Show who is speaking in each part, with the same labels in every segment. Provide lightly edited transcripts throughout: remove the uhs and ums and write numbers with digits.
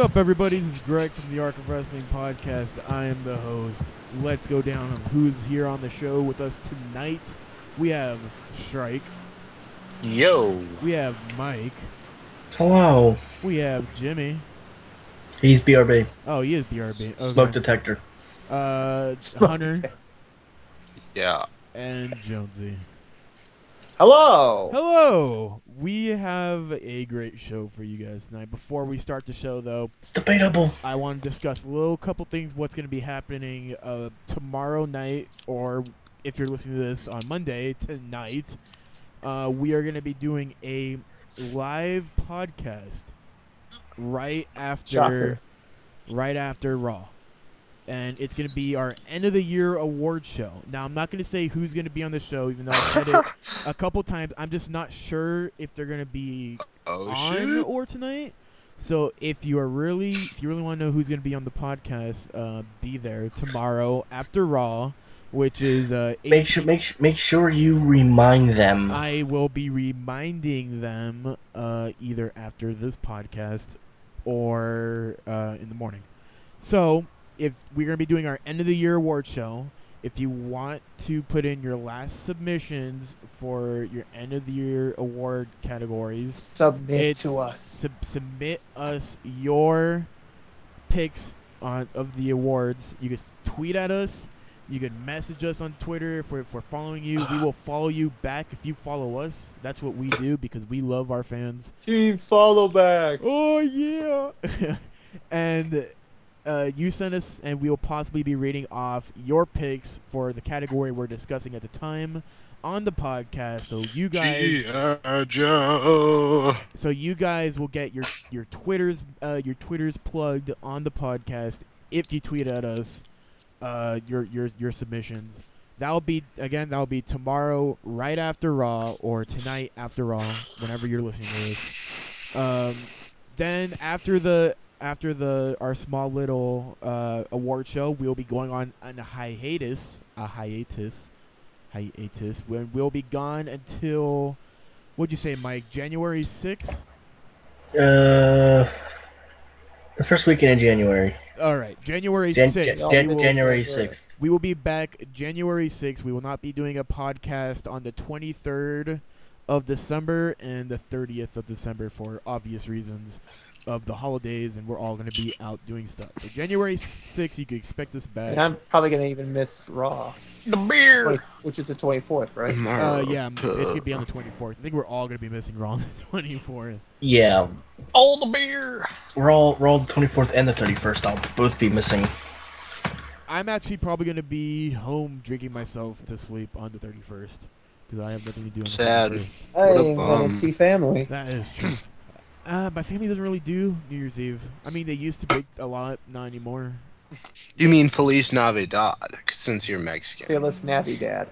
Speaker 1: up, everybody? This is Greg from the Arc of Wrestling podcast. I am the host. Let's go down on who's here on the show with us tonight. We have Strike.
Speaker 2: Yo.
Speaker 1: We have Mike.
Speaker 3: Hello.
Speaker 1: We have Jimmy.
Speaker 3: He's BRB.
Speaker 1: Oh, he is BRB. Okay.
Speaker 3: Smoke detector.
Speaker 1: Hunter.
Speaker 2: Yeah.
Speaker 1: And Jonesy.
Speaker 4: Hello.
Speaker 1: Hello. We have a great show for you guys tonight. Before we start the show, though,
Speaker 3: It's debatable.
Speaker 1: I want to discuss a couple things. What's going to be happening tomorrow night, or if you're listening to this on Monday tonight, we are going to be doing a live podcast right after Raw. And it's going to be our end of the year award show. Now, I'm not going to say who's going to be on the show, even though I've said it a couple times. I'm just not sure if they're going to be on or tonight. So if you really want to know who's going to be on the podcast, be there tomorrow after Raw, which is
Speaker 3: Make sure you remind them.
Speaker 1: I will be reminding them either after this podcast or in the morning. So if we're going to be doing our end of the year award show, if you want to put in your last submissions for your end of the year award categories,
Speaker 4: Submit to us.
Speaker 1: Submit us your picks of the awards. You can tweet at us. You can message us on Twitter if we're following you. We will follow you back if you follow us. That's what we do because we love our fans.
Speaker 4: Team follow back.
Speaker 1: Oh, yeah. And you send us, and we will possibly be reading off your picks for the category we're discussing at the time on the podcast. So you guys will get your Twitters plugged on the podcast if you tweet at us your submissions. That'll be tomorrow right after Raw, or tonight after Raw, whenever you're listening to this. Then after our small little award show, we'll be going on a hiatus. When we'll be gone until, what'd you say, Mike? January 6th?
Speaker 3: The first weekend in January.
Speaker 1: All right, January 6th.
Speaker 3: January 6th.
Speaker 1: We will be back January 6th. We will not be doing a podcast on the 23rd of December and the 30th of December for obvious reasons of the holidays, and we're all going to be out doing stuff. So January 6th, you can expect us back.
Speaker 4: And I'm probably going to even miss Raw.
Speaker 2: The beer!
Speaker 4: Which is the 24th, right?
Speaker 1: Yeah, it's going to be on the 24th. I think we're all going to be missing Raw on the 24th.
Speaker 3: Yeah.
Speaker 2: All the beer!
Speaker 3: We're all the 24th and the 31st. I'll both be missing.
Speaker 1: I'm actually probably going to be home drinking myself to sleep on the 31st because I have nothing to do on the
Speaker 2: Sad.
Speaker 1: 31st.
Speaker 4: I ain't going to see family.
Speaker 1: That is true. My family doesn't really do New Year's Eve. I mean, they used to bake a lot, not anymore.
Speaker 2: You mean Feliz Navidad, since you're Mexican.
Speaker 4: Fearless Navi Dad.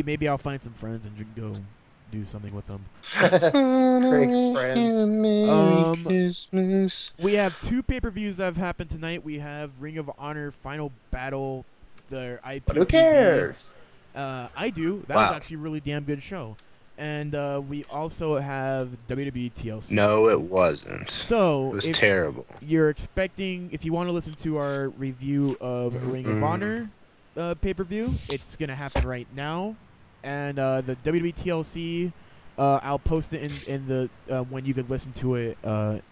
Speaker 1: Maybe I'll find some friends and go do something with them.
Speaker 4: Craig's friends.
Speaker 2: Christmas.
Speaker 1: We have two pay-per-views that have happened tonight. We have Ring of Honor Final Battle, their IPPV.
Speaker 4: But who cares?
Speaker 1: I do. That was actually a really damn good show. And we also have WWE TLC.
Speaker 2: No, it wasn't.
Speaker 1: So
Speaker 2: it was terrible.
Speaker 1: You're expecting, if you want to listen to our review of Ring of Honor pay-per-view, it's going to happen right now. And the WWE TLC, I'll post it in the when you can listen to it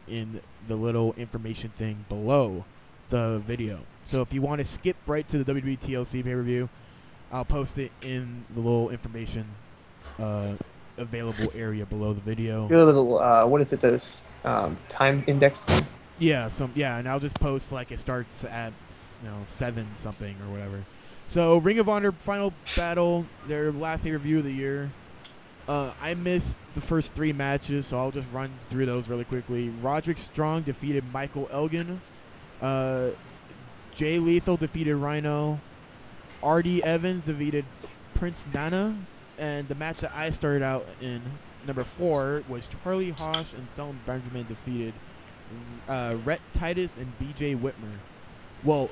Speaker 1: in the little information thing below the video. So if you want to skip right to the WWE TLC pay-per-view, I'll post it in the little information available area below the video.
Speaker 4: Do a little, what is it, this time index thing?
Speaker 1: Yeah, and I'll just post like it starts at 7 something or whatever. So Ring of Honor Final Battle, their last pay-per-view of the year. I missed the first 3 matches, so I'll just run through those really quickly. Roderick Strong defeated Michael Elgin. Jay Lethal defeated Rhino. R.D. Evans defeated Prince Nana. And the match that I started out in, number 4, was Charlie Haas and Selma Benjamin defeated Rhett Titus and B.J. Whitmer. Well,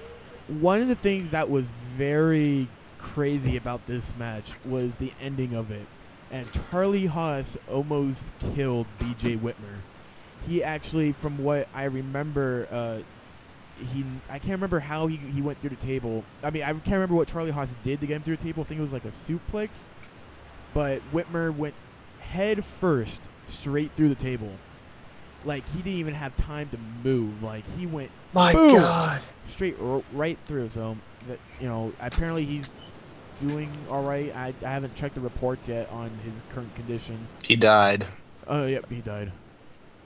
Speaker 1: one of the things that was very crazy about this match was the ending of it. And Charlie Haas almost killed B.J. Whitmer. he actually, from what I remember, I can't remember how he went through the table. I mean, I can't remember what Charlie Haas did to get him through the table. I think it was like a suplex, but Whitmer went head first straight through the table. Like, he didn't even have time to move. Like, he went
Speaker 4: My
Speaker 1: boom,
Speaker 4: God.
Speaker 1: straight right through. So, apparently he's doing all right. I haven't checked the reports yet on his current condition.
Speaker 2: He died.
Speaker 1: Oh, yep, he died.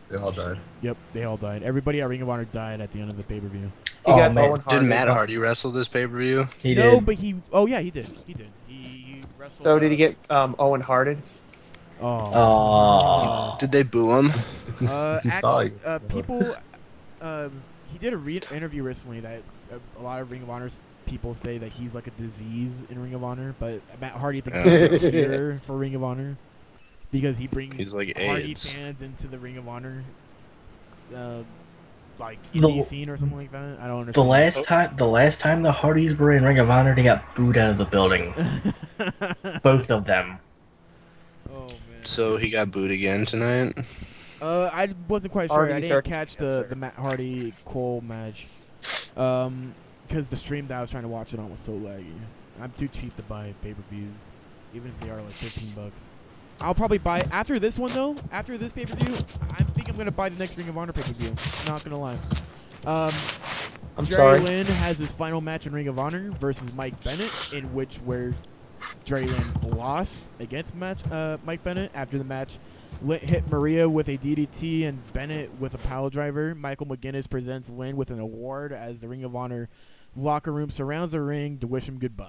Speaker 5: They all died.
Speaker 1: Yep, they all died. Everybody at Ring of Honor died at the end of the pay-per-view.
Speaker 4: He
Speaker 3: Oh,
Speaker 4: got
Speaker 3: man.
Speaker 4: Owen
Speaker 2: Did
Speaker 4: Hart.
Speaker 2: Matt Hardy wrestle this pay-per-view?
Speaker 3: He
Speaker 1: No,
Speaker 3: did.
Speaker 1: but he... Oh, yeah, he did. He did. He wrestled...
Speaker 4: So did he get Owen Harted?
Speaker 3: Oh.
Speaker 2: Did they boo him?
Speaker 5: He saw you.
Speaker 1: People... he did a interview recently that a lot of Ring of Honor people say that he's like a disease in Ring of Honor, but Matt Hardy thinks he's a cure for Ring of Honor because he brings
Speaker 2: He's like
Speaker 1: Hardy
Speaker 2: AIDS.
Speaker 1: fans into the Ring of Honor, like
Speaker 3: The-
Speaker 1: indie scene or something like that. I don't understand.
Speaker 3: The last time the Hardys were in Ring of Honor, they got booed out of the building. Both of them.
Speaker 1: Oh man.
Speaker 2: So he got booed again tonight?
Speaker 1: I wasn't quite sure.
Speaker 4: Hardy
Speaker 1: I didn't
Speaker 4: circuit
Speaker 1: catch
Speaker 4: cancer.
Speaker 1: the Matt Hardy Cole match. Because the stream that I was trying to watch it on was so laggy. I'm too cheap to buy pay-per-views, even if they are like $15. I'll probably buy after this one though. After this pay-per-view, I think I'm gonna buy the next Ring of Honor pay-per-view. Not gonna lie.
Speaker 4: I'm
Speaker 1: Jerry
Speaker 4: sorry.
Speaker 1: Lynn has his final match in Ring of Honor versus Mike Bennett, in which where Jerry Lynn lost against Mike Bennett. After the match, Lynn hit Maria with a DDT and Bennett with a pile driver. Michael McGuinness presents Lynn with an award as the Ring of Honor locker room surrounds the ring to wish him goodbye.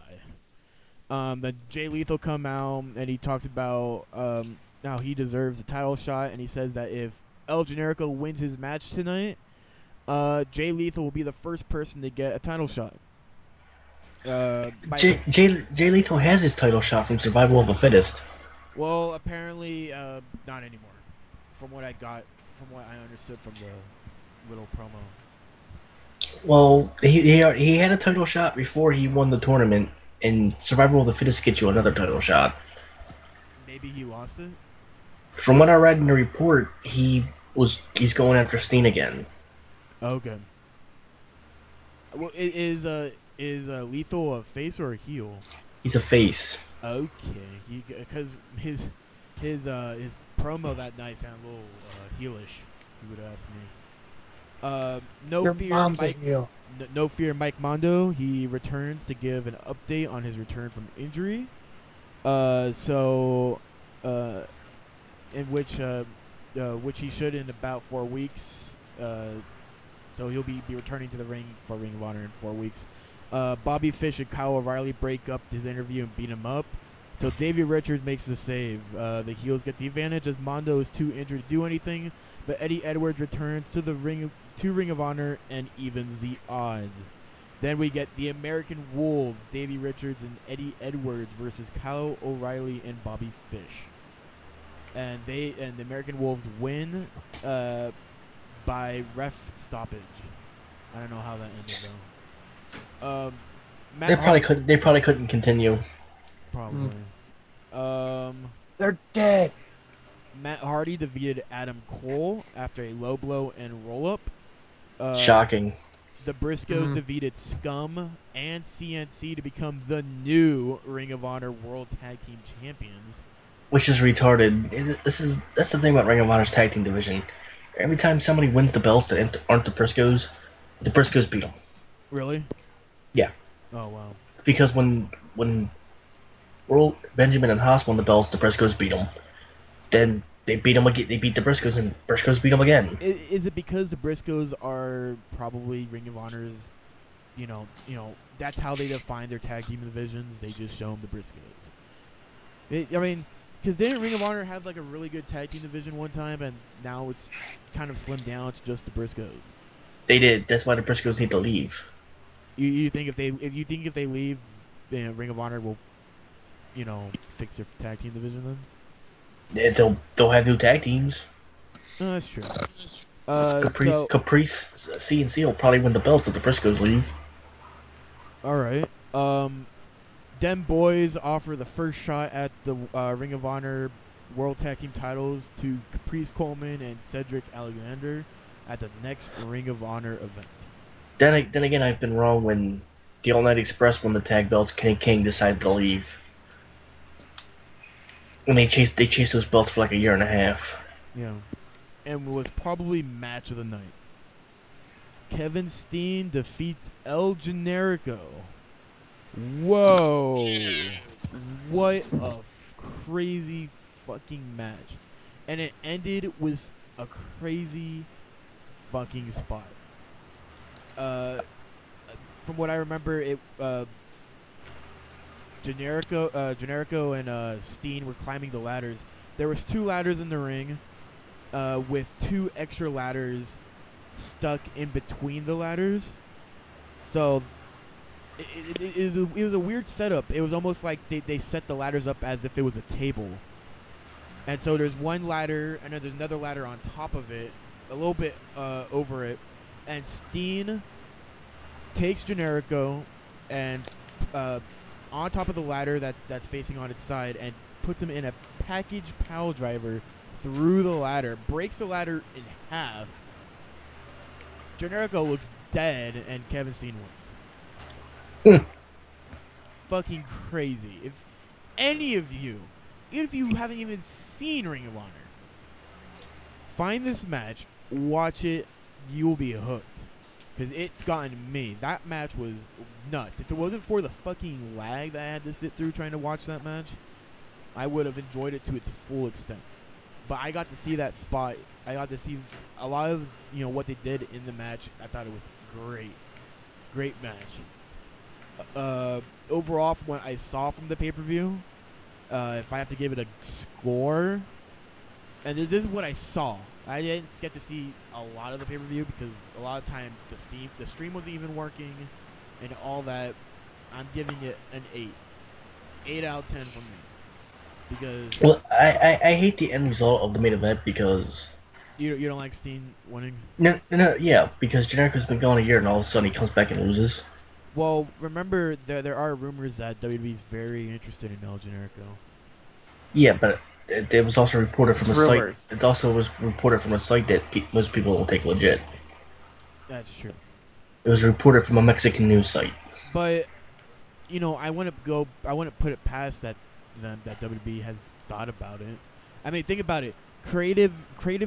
Speaker 1: Then Jay Lethal come out and he talks about how he deserves a title shot, and he says that if El Generico wins his match tonight, Jay Lethal will be the first person to get a title shot.
Speaker 3: Jay Lethal has his title shot from Survival of the Fittest.
Speaker 1: Well, apparently not anymore. From what I understood from the little promo.
Speaker 3: Well, he had a title shot before he won the tournament, and Survival of the Fittest gets you another title shot.
Speaker 1: Maybe he lost it.
Speaker 3: From what I read in the report, he's going after Steen again.
Speaker 1: Okay. Well, is Lethal a face or a heel?
Speaker 3: He's a face.
Speaker 1: Okay, because his promo that night sounded a little heelish, if you would ask me. No
Speaker 4: Your
Speaker 1: fear,
Speaker 4: mom's
Speaker 1: Mike.
Speaker 4: a heel.
Speaker 1: No fear, Mike Mondo. He returns to give an update on his return from injury. In which he should in about 4 weeks. So he'll be returning to the ring for Ring of Honor in 4 weeks. Bobby Fish and Kyle O'Reilly break up his interview and beat him up. Till Davey Richards makes the save. The heels get the advantage as Mondo is too injured to do anything, but Eddie Edwards returns to the Ring of Honor and evens the odds. Then we get the American Wolves, Davey Richards and Eddie Edwards versus Kyle O'Reilly and Bobby Fish. And the American Wolves win by ref stoppage. I don't know how that ended though.
Speaker 3: They probably couldn't continue.
Speaker 1: Probably.
Speaker 4: They're dead.
Speaker 1: Matt Hardy defeated Adam Cole after a low blow and roll up.
Speaker 3: Shocking.
Speaker 1: The Briscoes defeated Scum and CNC to become the new Ring of Honor World Tag Team Champions.
Speaker 3: Which is retarded. That's the thing about Ring of Honor's tag team division. Every time somebody wins the belts that aren't the Briscoes beat them.
Speaker 1: Really?
Speaker 3: Yeah.
Speaker 1: Oh wow.
Speaker 3: Because when Benjamin and Haas won the belts, the Briscoes beat them. Then they beat them again. They beat the Briscoes, and Briscoes beat them again.
Speaker 1: Is it because the Briscoes are probably Ring of Honor's? You know, that's how they define their tag team divisions. They just show them the Briscoes. Because didn't Ring of Honor have like a really good tag team division one time, and now it's kind of slimmed down. It's just the Briscoes.
Speaker 3: They did. That's why the Briscoes need to leave.
Speaker 1: You think if they leave, Ring of Honor will, fix their tag team division then?
Speaker 3: Yeah, they'll have new tag teams.
Speaker 1: No, that's true.
Speaker 3: Caprice, CNC will probably win the belts if the Briscoes leave.
Speaker 1: All right. Them boys offer the first shot at the Ring of Honor World Tag Team titles to Caprice Coleman and Cedric Alexander at the next Ring of Honor event.
Speaker 3: Then again, I've been wrong when the All Night Express won the tag belts. Kenny King decided to leave, and they chased those belts for like a year and a half.
Speaker 1: Yeah, and was probably match of the night. Kevin Steen defeats El Generico. Whoa! What a crazy fucking match. And it ended with a crazy fucking spot. From what I remember, Generico and Steen were climbing the ladders. There was 2 ladders in the ring, with 2 extra ladders stuck in between the ladders. So it was a weird setup. It was almost like they set the ladders up as if it was a table. And so there's one ladder, and then there's another ladder on top of it, a little bit over it. And Steen takes Generico and on top of the ladder that's facing on its side and puts him in a package pile driver through the ladder, breaks the ladder in half. Generico looks dead, and Kevin Steen wins. Fucking crazy. If any of you, even if you haven't even seen Ring of Honor, find this match, watch it, you'll be hooked. Because it's gotten me. That match was nuts. If it wasn't for the fucking lag that I had to sit through trying to watch that match, I would have enjoyed it to its full extent. But I got to see that spot. I got to see a lot of what they did in the match. I thought it was great. Great match. Overall, from what I saw from the pay-per-view, if I have to give it a score, and this is what I saw. I didn't get to see a lot of the pay-per-view because a lot of time the stream wasn't even working and all that. I'm giving it an 8. 8 out of 10 for me. Because
Speaker 3: I hate the end result of the main event because
Speaker 1: you don't like Steen winning?
Speaker 3: No, because Generico's been gone a year and all of a sudden he comes back and loses.
Speaker 1: Well, remember there are rumors that WWE's very interested in El Generico.
Speaker 3: Yeah, but it was also reported from a site. It also was reported from a site that most people don't take legit.
Speaker 1: That's true.
Speaker 3: It was reported from a Mexican news site.
Speaker 1: But I want to put it past that WWE has thought about it. I mean, think about it. Creative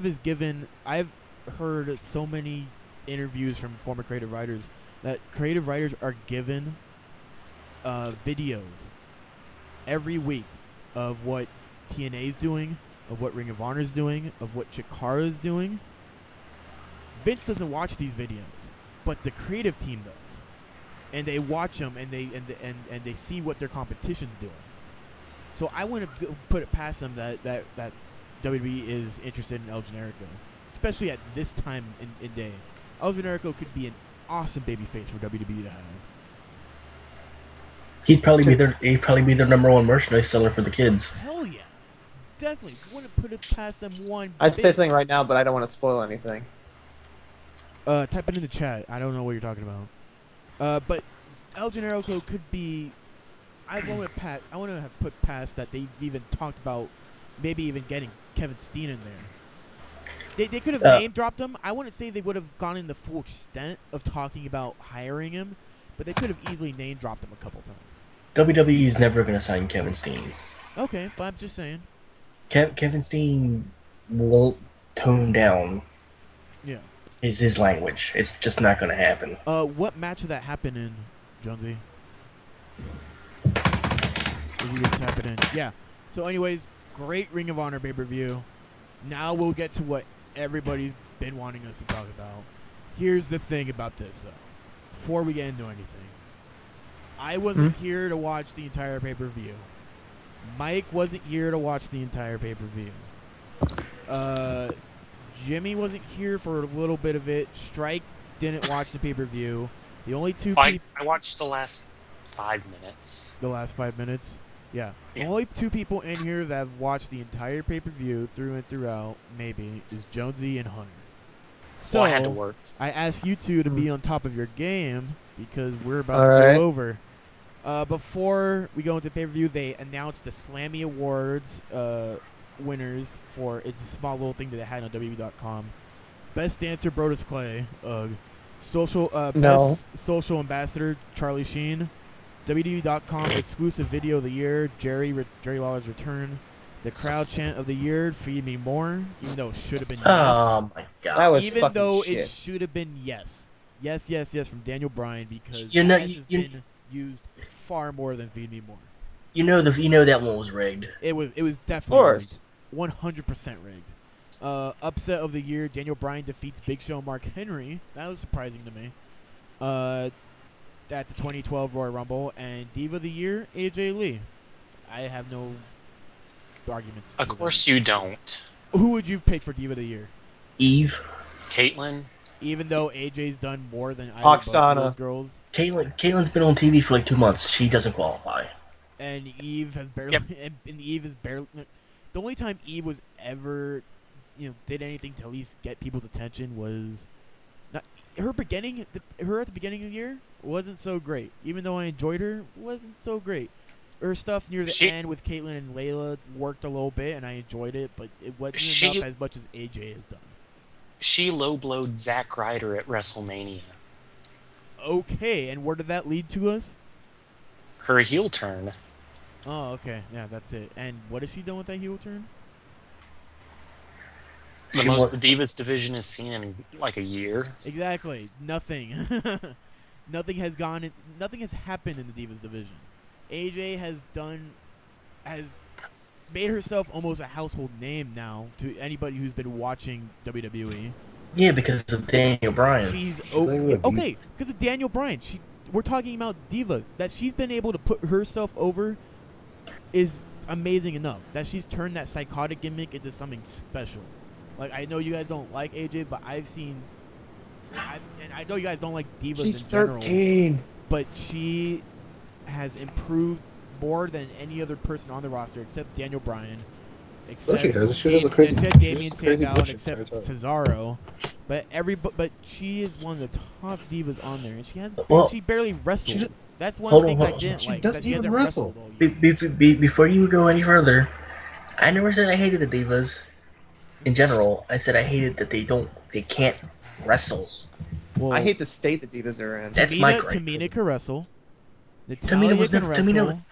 Speaker 1: is given. I've heard so many interviews from former creative writers that creative writers are given videos every week of what TNA is doing, of what Ring of Honor is doing, of what Chikara is doing. Vince doesn't watch these videos, but the creative team does, and they watch them and they see what their competition's doing. So I want to put it past them that WWE is interested in El Generico, especially at this time in day. El Generico could be an awesome babyface for WWE to have.
Speaker 3: He'd probably be their number 1 merchandise seller for the kids.
Speaker 1: Hell yeah, definitely wouldn't put it past them one.
Speaker 4: I'd say something right now, but I don't want to spoil anything.
Speaker 1: Type it in the chat. I don't know what you're talking about. But El Generico could be. I want to have put past that they even talked about maybe even getting Kevin Steen in there. They could have name dropped him. I wouldn't say they would have gone in the full extent of talking about hiring him, but they could have easily name dropped him a couple times.
Speaker 3: WWE is never going to sign Kevin Steen.
Speaker 1: Okay, but I'm just saying.
Speaker 3: Kevin Steen won't tone down.
Speaker 1: Yeah.
Speaker 3: His language. It's just not going to happen.
Speaker 1: What match did that happen in, Jonesy? If you can tap it in. Yeah. So anyways, great Ring of Honor pay-per-view. Now we'll get to what everybody's been wanting us to talk about. Here's the thing about this, though. Before we get into anything. I wasn't here to watch the entire pay-per-view. Mike wasn't here to watch the entire pay-per-view. Jimmy wasn't here for a little bit of it. Strike didn't watch the pay-per-view. The only two people...
Speaker 6: I watched the last 5 minutes.
Speaker 1: The last 5 minutes? Yeah. The only 2 people in here that have watched the entire pay-per-view through and throughout, maybe, is Jonesy and Hunter. So,
Speaker 6: I had to work.
Speaker 1: I ask you two to be on top of your game because we're about to go over. Before we go into pay-per-view, they announced the Slammy Awards winners for it's a small little thing that they had on WWE.com. Best dancer Brodus Clay. Social
Speaker 4: No.
Speaker 1: best social ambassador Charlie Sheen. WWE.com exclusive video of the year Jerry Lawler's return. The crowd chant of the year Feed Me More, even though it should have been yes.
Speaker 3: Oh my
Speaker 4: That
Speaker 3: god.
Speaker 4: was
Speaker 1: Even
Speaker 4: fucking
Speaker 1: though
Speaker 4: shit.
Speaker 1: it should have been yes. Yes from Daniel Bryan because
Speaker 3: You know-
Speaker 1: that has been used far more than Feed Me More.
Speaker 3: You know that one was rigged.
Speaker 1: It was
Speaker 4: Of
Speaker 1: definitely
Speaker 4: course.
Speaker 1: rigged. 100% rigged. Upset of the year, Daniel Bryan defeats Big Show Mark Henry. That was surprising to me. At the 2012 Royal Rumble, and Diva of the Year, AJ Lee. I have no arguments.
Speaker 6: Of
Speaker 1: to
Speaker 6: course
Speaker 1: that.
Speaker 6: you don't.
Speaker 1: Who would you pick for Diva of the Year?
Speaker 3: Eve.
Speaker 6: Caitlyn?
Speaker 1: Even though AJ's done more than either both of
Speaker 4: Oksana.
Speaker 1: those girls,
Speaker 3: Caitlin's been on TV for like 2 months. She doesn't qualify.
Speaker 1: and Eve has barely.
Speaker 6: Yep.
Speaker 1: And Eve is barely. The only time Eve was ever, did anything to at least get people's attention was, not her beginning. Her at the beginning of the year wasn't so great. Even though I enjoyed her, wasn't so great. Her stuff near the end with Caitlyn and Layla worked a little bit, and I enjoyed it, but it wasn't enough as much as AJ has done.
Speaker 6: She low-blowed Zack Ryder at WrestleMania.
Speaker 1: Okay, and where did that lead to us?
Speaker 6: Her heel turn.
Speaker 1: Oh, okay. Yeah, that's it. And what has she done with that heel turn?
Speaker 6: The most the Divas division has seen in like a year.
Speaker 1: Exactly. Nothing. Nothing has happened in the Divas division. AJ has made herself almost a household name now to anybody who's been watching WWE.
Speaker 3: Yeah, because of Daniel Bryan.
Speaker 1: She's
Speaker 5: not even a diva.
Speaker 1: okay because of Daniel Bryan. We're talking about divas. That she's been able to put herself over is amazing enough. That she's turned that psychotic gimmick into something special. Like, I know you guys don't like AJ, but and I know you guys don't like divas
Speaker 4: She's
Speaker 1: in general.
Speaker 4: 13.
Speaker 1: But she has improved more than any other person on the roster except Daniel Bryan. Except
Speaker 5: she has. She was a crazy-
Speaker 1: except
Speaker 5: she was
Speaker 1: Damien
Speaker 5: a crazy
Speaker 1: Sandow and
Speaker 5: bitch
Speaker 1: except
Speaker 5: entire time.
Speaker 1: Cesaro. But she is one of the top divas on there, and she barely wrestled.
Speaker 5: She just-
Speaker 1: That's one of the things I
Speaker 3: hold on.
Speaker 1: didn't
Speaker 5: She
Speaker 1: like.
Speaker 5: doesn't
Speaker 1: that she
Speaker 5: even
Speaker 1: hasn't
Speaker 5: wrestle.
Speaker 1: wrestled all year.
Speaker 3: Before you go any further, I never said I hated the Divas. In general, I said I hated that they can't wrestle.
Speaker 1: Well,
Speaker 4: I hate the state that divas are in.
Speaker 3: That's my gripe.
Speaker 1: Tamina can wrestle.
Speaker 3: Tamina was
Speaker 1: can
Speaker 3: never
Speaker 1: wrestle.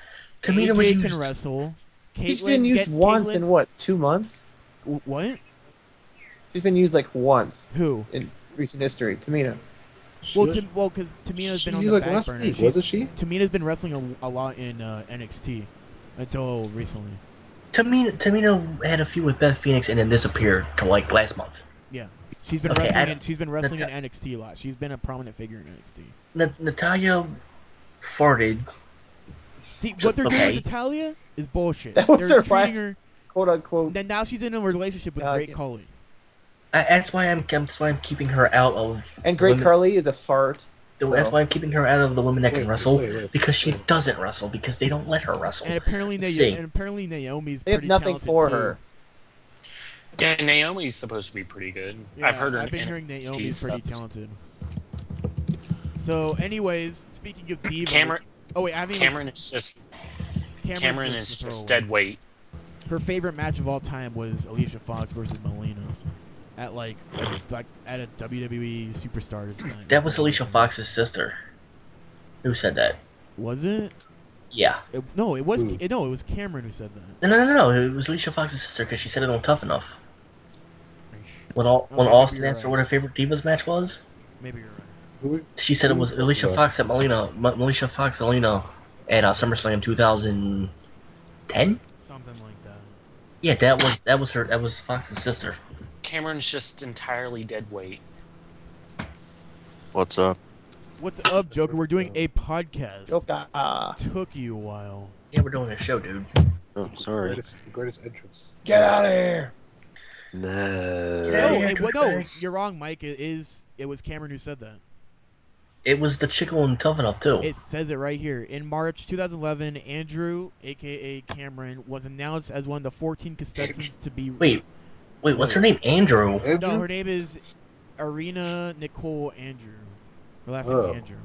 Speaker 3: Tamina
Speaker 1: AJ
Speaker 3: was
Speaker 1: can
Speaker 3: used.
Speaker 1: wrestle.
Speaker 4: She's been used once in what, 2 months?
Speaker 1: What?
Speaker 4: She's been used like once
Speaker 1: Who?
Speaker 4: in recent history. Tamina.
Speaker 1: Well, because Tamina's been on
Speaker 5: She's
Speaker 1: the
Speaker 5: like
Speaker 1: back
Speaker 5: last
Speaker 1: burner.
Speaker 5: week, wasn't she?
Speaker 1: Tamina's been wrestling a lot in NXT until recently.
Speaker 3: Tamina had a feud with Beth Phoenix and then disappeared till like last month.
Speaker 1: Yeah, she's been
Speaker 3: Okay,
Speaker 1: wrestling. She's been wrestling in
Speaker 3: Nat-
Speaker 1: NXT a lot. She's been a prominent figure in NXT.
Speaker 3: Natalia farted.
Speaker 1: See, what they're doing
Speaker 3: Okay.
Speaker 1: with Natalia is bullshit.
Speaker 4: That was
Speaker 1: They're
Speaker 4: her
Speaker 1: treating
Speaker 4: last,
Speaker 1: her.
Speaker 4: quote unquote.
Speaker 1: Then now she's in a relationship with Great
Speaker 4: Yeah.
Speaker 1: Khali.
Speaker 3: That's why I'm keeping her out of.
Speaker 4: And Great
Speaker 3: women-
Speaker 4: Carly is a fart.
Speaker 3: That's
Speaker 4: so-
Speaker 3: why I'm keeping her out of the women that can
Speaker 5: Wait,
Speaker 3: wrestle
Speaker 5: wait.
Speaker 3: because she doesn't wrestle because they don't let her wrestle.
Speaker 1: And apparently,
Speaker 3: Let's see.
Speaker 1: Naomi's
Speaker 4: They have
Speaker 1: pretty
Speaker 4: nothing
Speaker 1: talented
Speaker 4: for
Speaker 1: too.
Speaker 4: her.
Speaker 6: Yeah, Naomi's supposed to be pretty good.
Speaker 1: Yeah,
Speaker 6: I've heard her.
Speaker 1: I've been
Speaker 6: in
Speaker 1: hearing
Speaker 6: NXT
Speaker 1: Naomi's pretty
Speaker 6: stuff.
Speaker 1: talented. So, anyways, speaking of Diva.
Speaker 6: Cameron.
Speaker 1: Oh wait, I haven't.
Speaker 6: Cameron is just. Cameron is
Speaker 1: a
Speaker 6: just
Speaker 1: throwaway.
Speaker 6: dead weight.
Speaker 1: Her favorite match of all time was Alicia Fox versus Melina at at a WWE Superstars event.
Speaker 3: That was Alicia Fox's sister. Who said that?
Speaker 1: Was it?
Speaker 3: Yeah.
Speaker 1: No, it was.
Speaker 5: Who?
Speaker 1: No, it was Cameron who said that.
Speaker 3: No. It was Alicia Fox's sister because she said it on Tough Enough. When
Speaker 1: maybe
Speaker 3: Austin
Speaker 1: you're
Speaker 3: asked her
Speaker 1: right.
Speaker 3: what her favorite Divas match was,
Speaker 1: Maybe you're right.
Speaker 3: she said it was Alicia Fox at Alicia Fox Melina at SummerSlam 2010.
Speaker 1: Something like that.
Speaker 3: Yeah, that was her. That was Fox's sister.
Speaker 6: Cameron's just entirely dead weight.
Speaker 7: What's up?
Speaker 1: What's up, Joker? We're doing a podcast.
Speaker 4: Yoka.
Speaker 1: Took you a while.
Speaker 3: Yeah, we're doing a show, dude.
Speaker 7: Oh, sorry.
Speaker 5: The greatest entrance.
Speaker 4: Get out of here.
Speaker 7: No.
Speaker 3: Yeah,
Speaker 1: No,
Speaker 3: yeah,
Speaker 1: no, you're wrong, Mike. It was Cameron who said that.
Speaker 3: It was the chick on Tough Enough too.
Speaker 1: It says it right here. In March 2011, Andrew, aka Cameron, was announced as one of the 14 contestants to be.
Speaker 3: Wait, what's her name? Andrew.
Speaker 1: No, her name is Arena Nicole Andrew. Her last name
Speaker 5: Oh.
Speaker 1: is Andrew.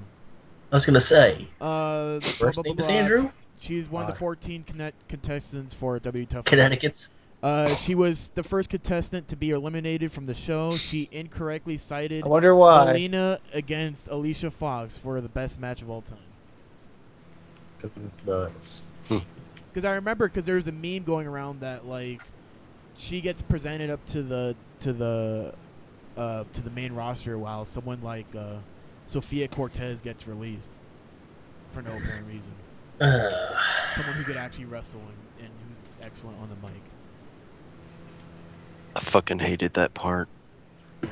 Speaker 3: I was gonna say.
Speaker 1: Blah,
Speaker 3: First
Speaker 1: blah,
Speaker 3: name
Speaker 1: blah,
Speaker 3: is
Speaker 1: blah.
Speaker 3: Andrew.
Speaker 1: She's one of the 14 contestants for W Tough.
Speaker 3: Connecticut's.
Speaker 1: She was the first contestant to be eliminated from the show. She incorrectly cited
Speaker 4: I wonder why.
Speaker 1: Melina against Alicia Fox for the best match of all time.
Speaker 5: Because it's not.
Speaker 1: Because I remember, because there was a meme going around that like she gets presented up to the main roster while someone like Sofia Cortez gets released for no apparent reason. Someone who could actually wrestle and who's excellent on the mic.
Speaker 7: I fucking hated that part.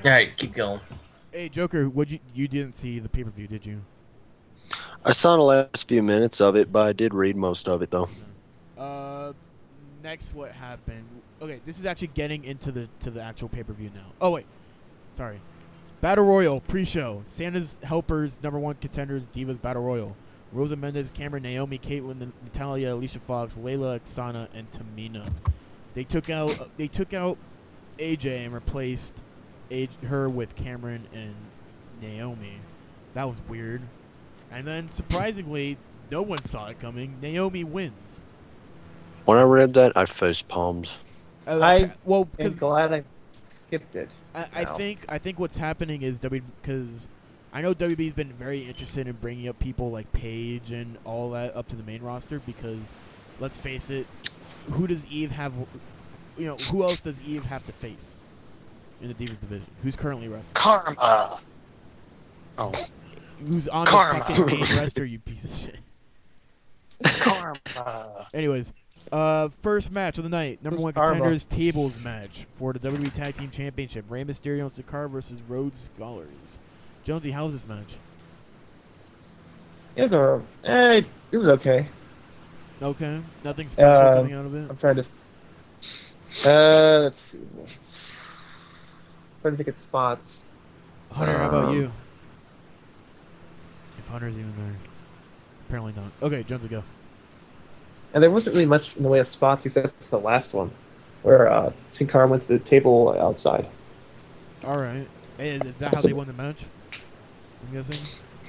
Speaker 3: Alright, keep going.
Speaker 1: Hey Joker, you didn't see the pay-per-view, did you?
Speaker 7: I saw the last few minutes of it, but I did read most of it though.
Speaker 1: Next, what happened? Okay, this is actually getting into the actual pay-per-view now. Oh wait, sorry. Battle Royal pre-show. Santa's Helpers #1 contenders Divas Battle Royal. Rosa Mendes, Cameron, Naomi, Caitlyn, Natalia, Alicia Fox, Layla, Oksana, and Tamina. They took out AJ and replaced her with Cameron and Naomi. That was weird. And then surprisingly, no one saw it coming. Naomi wins.
Speaker 7: When I read that, I face palms.
Speaker 4: I'm
Speaker 1: because
Speaker 4: glad I skipped it.
Speaker 1: I think what's happening is because I know WWE's been very interested in bringing up people like Paige and all that up to the main roster because, let's face it, who does Eve have? You know, who else does Eve have to face in the Divas division? Who's currently wrestling?
Speaker 6: Karma. Oh,
Speaker 1: Who's on
Speaker 6: Karma.
Speaker 1: the fucking main roster? You piece of shit.
Speaker 6: Karma.
Speaker 1: Anyways, first match of the night, #1
Speaker 4: Who's Karma?
Speaker 1: contenders tables match for the WWE Tag Team Championship. Rey Mysterio and Sakara versus Rhodes Scholars. Jonesy, how was this match?
Speaker 4: It was okay.
Speaker 1: Okay, nothing special coming out of it.
Speaker 4: I'm trying to. Let's see. Trying to think of spots.
Speaker 1: Hunter, how about you? If Hunter's even there. Apparently not. Okay, Jonesy, go.
Speaker 4: And there wasn't really much in the way of spots except the last one, where Sin Cara went to the table outside.
Speaker 1: All right. Hey, is that how they won the match? I'm guessing?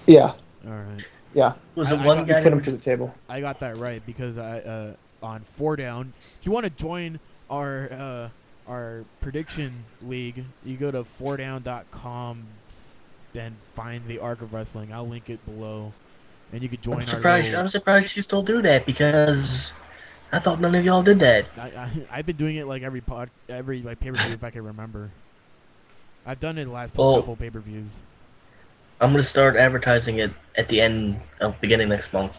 Speaker 4: Yeah,
Speaker 1: All right.
Speaker 4: yeah.
Speaker 3: Was
Speaker 1: I
Speaker 3: it one
Speaker 1: got-
Speaker 3: guy?
Speaker 4: Put him to the table.
Speaker 1: I got that right because I on 4Down. If you want to join our prediction league, you go to 4down.com and find the Arc of Wrestling. I'll link it below, and you could join our.
Speaker 3: I'm surprised you still do that because I thought none of y'all did that.
Speaker 1: I've been doing it like every like pay-per-view if I can remember. I've done it the last
Speaker 3: Well-
Speaker 1: couple pay-per-views.
Speaker 3: I'm gonna start advertising it at the end of beginning next month.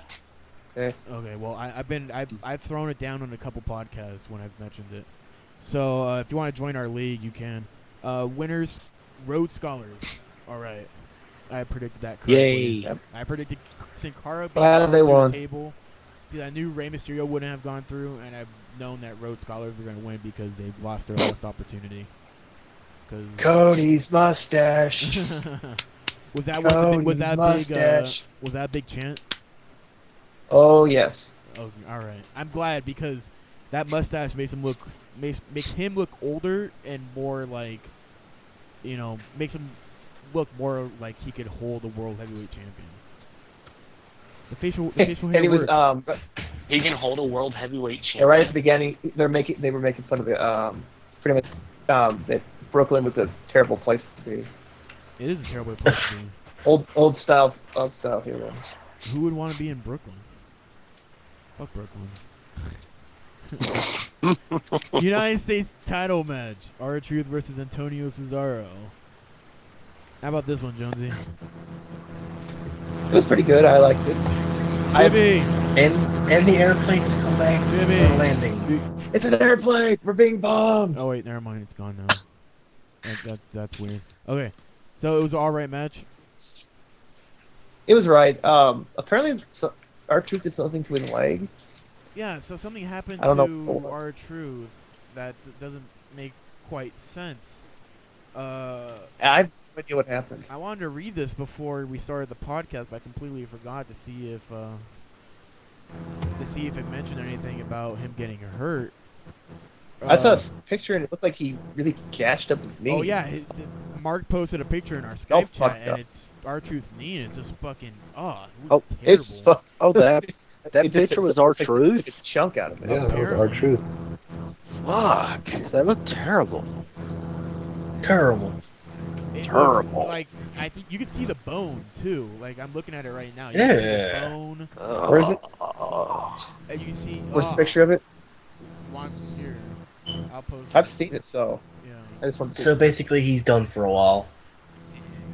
Speaker 4: Okay.
Speaker 1: Okay, well I've thrown it down on a couple podcasts when I've mentioned it. So if you want to join our league, you can. Winners, Rhodes Scholars. All right, I predicted that correctly.
Speaker 3: Yay!
Speaker 4: Yep.
Speaker 1: I predicted Sin Cara being
Speaker 4: Glad
Speaker 1: brought
Speaker 4: they
Speaker 1: to
Speaker 4: won.
Speaker 1: the table because I knew Rey Mysterio wouldn't have gone through, and I've known that Rhodes Scholars were going to win because they've lost their last opportunity. Cause
Speaker 4: Cody's mustache.
Speaker 1: was that one? Of the, was
Speaker 4: Cody's
Speaker 1: that
Speaker 4: mustache.
Speaker 1: big? Was that a big chant?
Speaker 4: Oh yes.
Speaker 1: Oh, all right. I'm glad because that mustache makes him look older and more like, makes him look more like he could hold a world heavyweight champion. The facial hair
Speaker 4: And he was
Speaker 1: works.
Speaker 6: He can hold a world heavyweight
Speaker 4: yeah,
Speaker 6: champion.
Speaker 4: right at the beginning they were making fun of the pretty much that Brooklyn was a terrible place to be.
Speaker 1: It is a terrible place to be.
Speaker 4: Old style hero.
Speaker 1: Who would want to be in Brooklyn? Fuck Brooklyn. United States title match: R-Truth versus Antonio Cesaro. How about this one, Jonesy?
Speaker 4: It was pretty good. I liked it.
Speaker 1: Jimmy,
Speaker 3: And the airplanes come back
Speaker 1: Jimmy.
Speaker 3: for landing.
Speaker 4: It's an airplane. We're being bombed.
Speaker 1: Oh wait, never mind. It's gone now. That's weird. Okay, so it was an all-right match.
Speaker 4: It was right. Apparently, R-Truth did something to his leg.
Speaker 1: Yeah, so something happened
Speaker 4: I don't know
Speaker 1: to
Speaker 4: what it was.
Speaker 1: R-Truth that doesn't make quite sense.
Speaker 4: I have no idea what happened.
Speaker 1: I wanted to read this before we started the podcast, but I completely forgot to see if it mentioned anything about him getting hurt.
Speaker 4: I saw a picture and it looked like he really gashed up his knee.
Speaker 1: Oh yeah, Mark posted a picture in our
Speaker 4: Oh,
Speaker 1: Skype chat,
Speaker 4: fucked
Speaker 1: and
Speaker 4: up.
Speaker 1: it's R-Truth's knee, and it's just fucking
Speaker 7: Oh,
Speaker 1: terrible.
Speaker 4: It's
Speaker 7: Oh, that
Speaker 4: it just-
Speaker 7: picture was
Speaker 4: it looks like
Speaker 7: R-Truth?
Speaker 4: they took a chunk out of it.
Speaker 5: Yeah, that was
Speaker 1: Apparently.
Speaker 5: our truth.
Speaker 7: Fuck. That looked terrible.
Speaker 3: Terrible.
Speaker 1: It
Speaker 7: Terrible.
Speaker 1: looks like I think you can see the bone too. Like I'm looking at it right now. You can see the
Speaker 3: Yeah.
Speaker 1: bone.
Speaker 4: Where is it?
Speaker 1: And you see.
Speaker 4: Where's the picture of it?
Speaker 1: One here. I'll post.
Speaker 4: I've
Speaker 1: it.
Speaker 4: seen it, so
Speaker 1: Yeah.
Speaker 4: I just want to see.
Speaker 3: So basically, he's done for a while.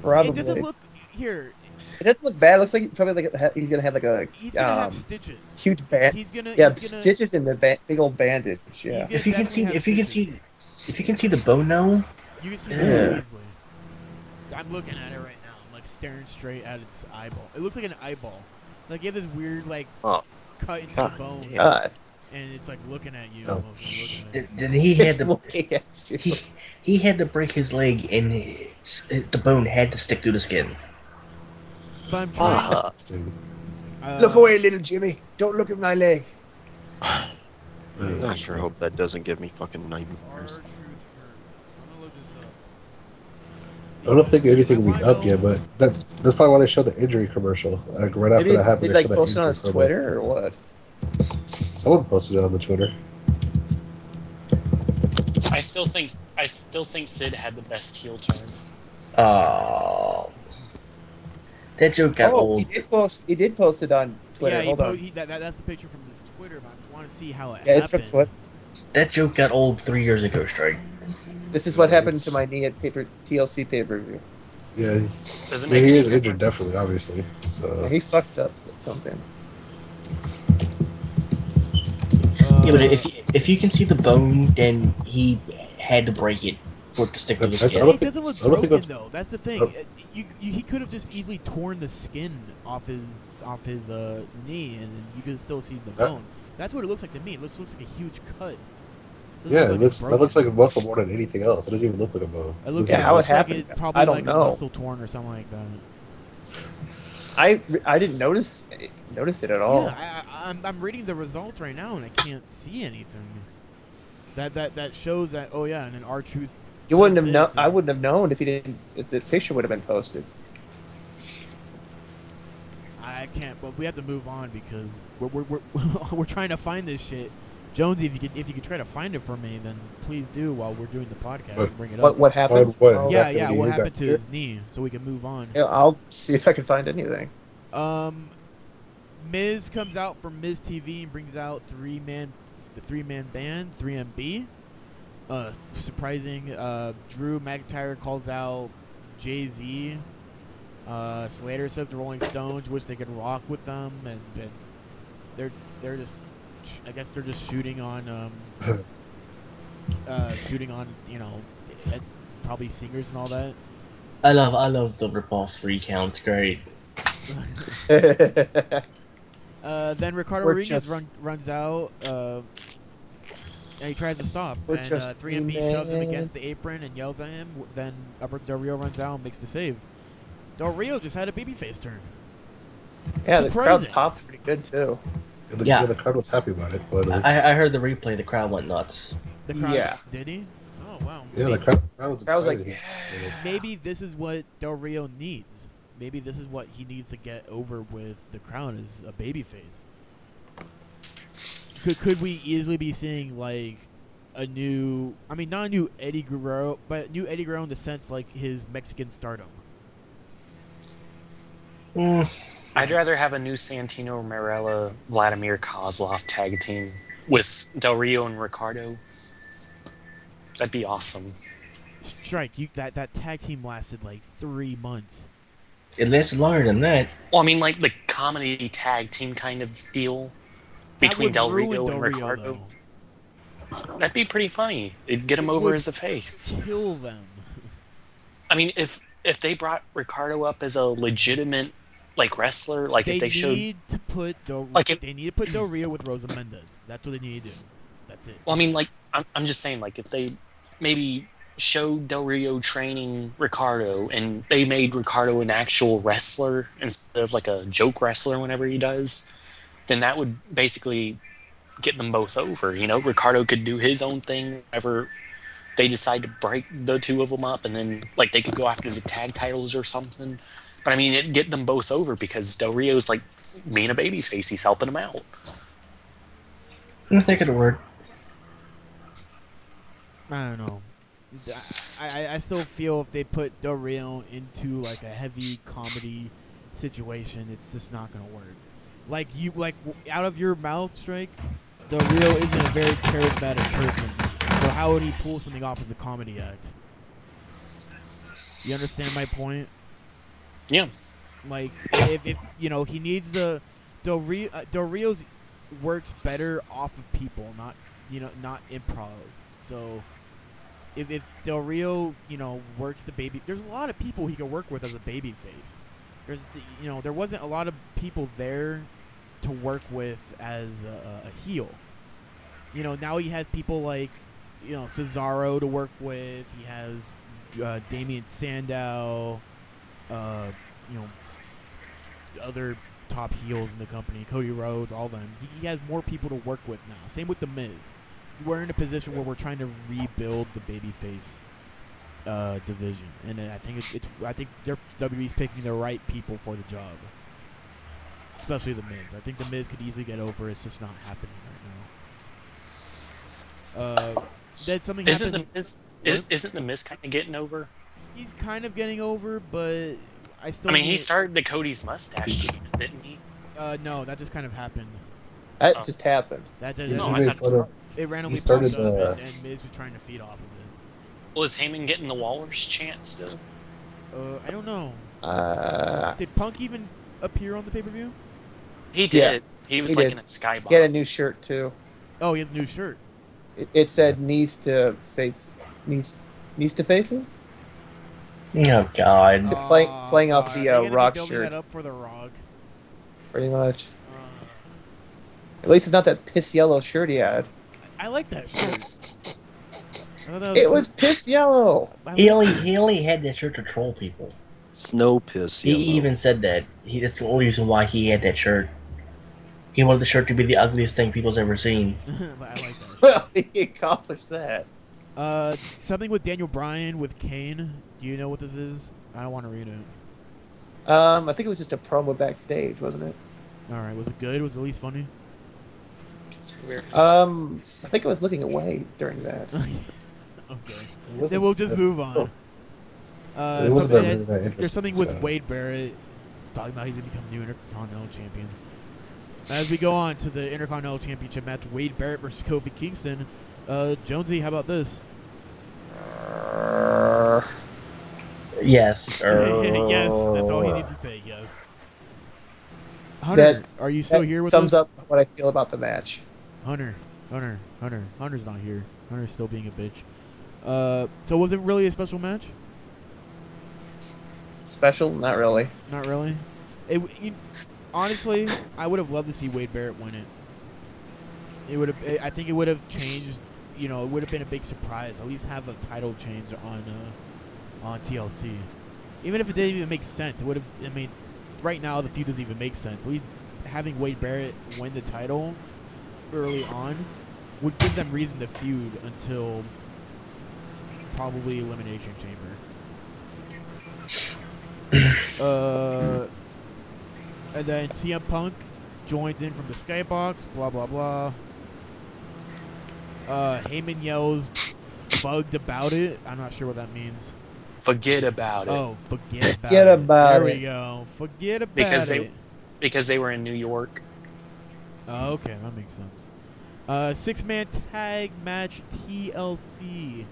Speaker 4: Probably.
Speaker 1: It doesn't look here.
Speaker 4: It doesn't look bad. It looks like probably like he's gonna have like a
Speaker 1: He's gonna have stitches.
Speaker 4: huge band.
Speaker 1: He's gonna.
Speaker 4: Yeah,
Speaker 1: he's gonna,
Speaker 4: stitches in the big old bandage. Yeah.
Speaker 1: He's
Speaker 3: If you can see, if you can see, if you can see the bone now,
Speaker 1: You can see the
Speaker 3: Yeah.
Speaker 1: bone easily. I'm looking at it right now. I'm like staring straight at its eyeball. It looks like an eyeball. Like you have this weird like
Speaker 7: Oh.
Speaker 1: cut into
Speaker 7: God
Speaker 1: the bone,
Speaker 7: damn.
Speaker 4: God.
Speaker 1: and it's like looking at you.
Speaker 5: Oh.
Speaker 1: Almost like looking at you.
Speaker 3: then he had
Speaker 4: It's
Speaker 3: to
Speaker 4: looking at you.
Speaker 3: he had to break his leg, and the bone had to stick through the skin.
Speaker 1: But I'm trying.
Speaker 7: Ah.
Speaker 4: Look away, little Jimmy. Don't look at my leg.
Speaker 7: I sure hope that doesn't give me fucking nightmares.
Speaker 5: I don't think anything will be up yet, but that's probably why they showed the injury commercial. Like right after
Speaker 4: Maybe
Speaker 5: that happened,
Speaker 4: did
Speaker 5: they
Speaker 4: like
Speaker 5: showed that
Speaker 4: post it on
Speaker 5: injury
Speaker 4: his
Speaker 5: promo.
Speaker 4: Twitter or what?
Speaker 5: Someone posted it on the Twitter.
Speaker 6: I still think Sid had the best heel turn.
Speaker 3: Oh, that joke got old.
Speaker 4: He did post it on Twitter.
Speaker 1: Yeah,
Speaker 4: Hold on.
Speaker 1: that's the picture from his Twitter. But I want to see how it
Speaker 4: Yeah,
Speaker 1: happened.
Speaker 4: it's from Twitter.
Speaker 3: That joke got old 3 years ago, Strike.
Speaker 4: This is what happened to my knee at TLC pay-per-view.
Speaker 5: Yeah,
Speaker 6: Doesn't
Speaker 5: yeah,
Speaker 6: make
Speaker 5: he
Speaker 6: any
Speaker 5: is injured,
Speaker 6: difference.
Speaker 5: definitely, obviously. So
Speaker 4: He fucked up something.
Speaker 3: Yeah, but if you can see the bone, then he had to break it for it to stick to the
Speaker 5: That's- I
Speaker 3: skin.
Speaker 5: don't
Speaker 1: It
Speaker 5: think-
Speaker 1: doesn't look
Speaker 5: I don't think
Speaker 1: broken
Speaker 5: that's-
Speaker 1: though. That's the thing.
Speaker 5: Oh.
Speaker 1: He could have just easily torn the skin off his knee, and you could still see the
Speaker 5: That-
Speaker 1: bone. That's what it looks like to me. It looks like a huge cut. Doesn't
Speaker 5: yeah,
Speaker 1: look
Speaker 5: it
Speaker 1: like
Speaker 5: looks
Speaker 1: it's
Speaker 5: that
Speaker 1: broken.
Speaker 5: looks like a muscle more than anything else. It doesn't even look like a bone.
Speaker 1: It looks,
Speaker 4: Yeah,
Speaker 1: like,
Speaker 4: how
Speaker 1: it
Speaker 4: it
Speaker 1: looks like
Speaker 4: happened,
Speaker 1: probably
Speaker 4: I don't
Speaker 1: like
Speaker 4: know.
Speaker 1: a muscle torn or something like that.
Speaker 4: I didn't notice it at all.
Speaker 1: Yeah, I'm reading the results right now and I can't see anything. That shows that and then R-Truth.
Speaker 4: You wouldn't have
Speaker 1: does
Speaker 4: known.
Speaker 1: this,
Speaker 4: I
Speaker 1: and-
Speaker 4: wouldn't have known if the picture would have been posted.
Speaker 1: I can't, but we have to move on because we're we're trying to find this shit. Jonesy, if you could try to find it for me, then please do while we're doing the podcast and bring it up.
Speaker 4: What happened?
Speaker 5: What
Speaker 4: Oh,
Speaker 1: Yeah,
Speaker 5: exactly
Speaker 1: yeah.
Speaker 5: do you
Speaker 1: What
Speaker 5: got
Speaker 1: happened to
Speaker 5: here?
Speaker 1: his knee? So we can move on.
Speaker 4: yeah, I'll see if I can find anything.
Speaker 1: Miz comes out from Miz TV and brings out the three-man band, 3MB. Surprising. Drew McIntyre calls out Jay-Z. Slater says the Rolling Stones wish they could rock with them, and they're just, I guess they're just shooting on probably singers and all that.
Speaker 3: I love the rip-off 3 counts. Great.
Speaker 1: Then Ricardo
Speaker 4: We're
Speaker 1: Rodriguez
Speaker 4: just-
Speaker 1: runs out, and he tries to stop.
Speaker 4: We're
Speaker 1: And
Speaker 4: just
Speaker 1: 3MB shoves him
Speaker 4: human.
Speaker 1: against the apron and yells at him. Then Del Rio runs out and makes the save. Del Rio just had a babyface turn.
Speaker 4: Yeah, the crowd
Speaker 1: Surprising.
Speaker 4: popped pretty good too.
Speaker 3: Yeah.
Speaker 5: The crowd was happy about it. But,
Speaker 3: I heard the replay. The crowd went nuts.
Speaker 1: The crowd,
Speaker 4: Yeah.
Speaker 1: Did he? Oh, wow.
Speaker 5: yeah, the crowd was
Speaker 4: I was like,
Speaker 5: excited.
Speaker 1: Maybe this is what Del Rio needs. Maybe this is what he needs to get over with the crowd is a babyface. Could we easily be seeing like a new, I mean not a new Eddie Guerrero, but new Eddie Guerrero in the sense like his Mexican stardom.
Speaker 6: I'd rather have a new Santino Marella Vladimir Kozlov tag team with Del Rio and Ricardo. That'd be awesome.
Speaker 1: Strike, that tag team lasted like 3 months.
Speaker 3: It lasted longer than that.
Speaker 6: Well, I mean, like the comedy tag team kind of deal
Speaker 1: That
Speaker 6: between
Speaker 1: would
Speaker 6: Del
Speaker 1: ruin
Speaker 6: Rio
Speaker 1: Del
Speaker 6: and
Speaker 1: Rio,
Speaker 6: Ricardo.
Speaker 1: though.
Speaker 6: That'd be pretty funny. It'd get him
Speaker 1: It
Speaker 6: over
Speaker 1: would
Speaker 6: as a face.
Speaker 1: Kill them.
Speaker 6: I mean, if they brought Ricardo up as a legitimate like wrestler, like if they showed,
Speaker 1: need to put they need to put Del Rio with Rosa Mendez. That's what they need to do. That's it.
Speaker 6: well, I mean, like I'm just saying, like if they maybe showed Del Rio training Ricardo and they made Ricardo an actual wrestler instead of like a joke wrestler whenever he does, then that would basically get them both over. You know, Ricardo could do his own thing whenever they decide to break the two of them up, and then like they could go after the tag titles or something. But I mean, it'd get them both over because Del Rio's like being a babyface. He's helping them out.
Speaker 3: I think it'll work.
Speaker 1: I don't know. I still feel if they put Del Rio into like a heavy comedy situation, it's just not gonna work. Out of your mouth, Strike. Del Rio isn't a very charismatic person, so how would he pull something off as a comedy act? You understand my point?
Speaker 6: Yeah.
Speaker 1: Like if you know he needs the Del Rio's works better off of people, not improv. So if Del Rio, works the baby, there's a lot of people he could work with as a baby face. There wasn't a lot of people there to work with as a heel. Now he has people like, Cesaro to work with. He has Damian Sandow, other top heels in the company, Cody Rhodes, all of them. He has more people to work with now. Same with The Miz. We're in a position where we're trying to rebuild the babyface division, and I think I think WWE's picking the right people for the job, especially The Miz. I think The Miz could easily get over. It's just not happening right now. That something
Speaker 6: Isn't
Speaker 1: happened.
Speaker 6: the Miz isn't the Miz kind of getting over?
Speaker 1: He's kind of getting over, but I still.
Speaker 6: I mean, he started the Cody's mustache cheat, didn't he?
Speaker 1: No, that just kind of happened.
Speaker 4: That just happened.
Speaker 1: That just,
Speaker 2: Yeah,
Speaker 6: No,
Speaker 2: he
Speaker 6: I
Speaker 2: made
Speaker 6: thought
Speaker 2: fun of-
Speaker 1: it randomly
Speaker 2: he started
Speaker 1: popped up,
Speaker 2: the-
Speaker 1: and Miz was trying to feed off of it.
Speaker 6: Was Heyman getting the Walrus chant still?
Speaker 1: I don't know.
Speaker 4: Uh,
Speaker 1: Did Punk even appear on the pay-per-view?
Speaker 6: He did. He was
Speaker 4: he
Speaker 6: like
Speaker 4: did.
Speaker 6: in a skybox.
Speaker 4: he had a new shirt too.
Speaker 1: Oh, he has a new shirt.
Speaker 4: It said knees to faces.
Speaker 3: Oh God.
Speaker 4: Playing off the,
Speaker 1: Are they gonna be
Speaker 4: Rock
Speaker 1: building
Speaker 4: shirt.
Speaker 1: that up for the Rock.
Speaker 4: Pretty much.
Speaker 1: Uh,
Speaker 4: At least it's not that piss yellow shirt he had.
Speaker 1: I like that shirt. I thought that
Speaker 4: It was piss yellow.
Speaker 3: He only had that shirt to troll people.
Speaker 7: Snow piss.
Speaker 3: He
Speaker 7: Yellow.
Speaker 3: even said that. That's the only reason why he had that shirt. He wanted the shirt to be the ugliest thing people's ever seen.
Speaker 1: But I like that.
Speaker 4: Well, he accomplished that.
Speaker 1: Something with Daniel Bryan with Kane. Do you know what this is? I don't want to read it.
Speaker 4: I think it was just a promo backstage, wasn't it?
Speaker 1: All right, was it good? Was it at least funny?
Speaker 4: I think I was looking away during that.
Speaker 1: Okay.
Speaker 5: It wasn't-
Speaker 1: Then we'll just move on.
Speaker 5: It wasn't that really that interesting.
Speaker 1: There's something with
Speaker 5: so.
Speaker 1: Wade Barrett talking about he's going to become new Intercontinental Champion. As we go on to the Intercontinental Championship match, Wade Barrett versus Kofi Kingston. Jonesy, how about this?
Speaker 3: Yes.
Speaker 1: Yes, that's all he needs to say, yes. Hunter, are you still
Speaker 4: That
Speaker 1: here with
Speaker 4: sums
Speaker 1: us?
Speaker 4: up what I feel about the match.
Speaker 1: Hunter's not here. Hunter's still being a bitch. So was it really a special match?
Speaker 4: Special? Not really.
Speaker 1: Not really. Honestly, I would have loved to see Wade Barrett win it. It would have. I think it would have changed. It would have been a big surprise. At least have a title change on TLC. Even if it didn't even make sense, it would have. I mean, right now the feud doesn't even make sense. At least having Wade Barrett win the title early on would give them reason to feud until probably Elimination Chamber. And then CM Punk joins in from the skybox, blah, blah, blah. Heyman yells, "Bugged about it." I'm not sure what that means.
Speaker 6: Forget about it.
Speaker 1: Oh, forget about
Speaker 4: Forget
Speaker 1: it.
Speaker 4: about
Speaker 1: there
Speaker 4: it.
Speaker 1: we go. Forget about
Speaker 6: Because
Speaker 1: it.
Speaker 6: they were in New York.
Speaker 1: Oh, okay, that makes sense. Six-man tag match TLC.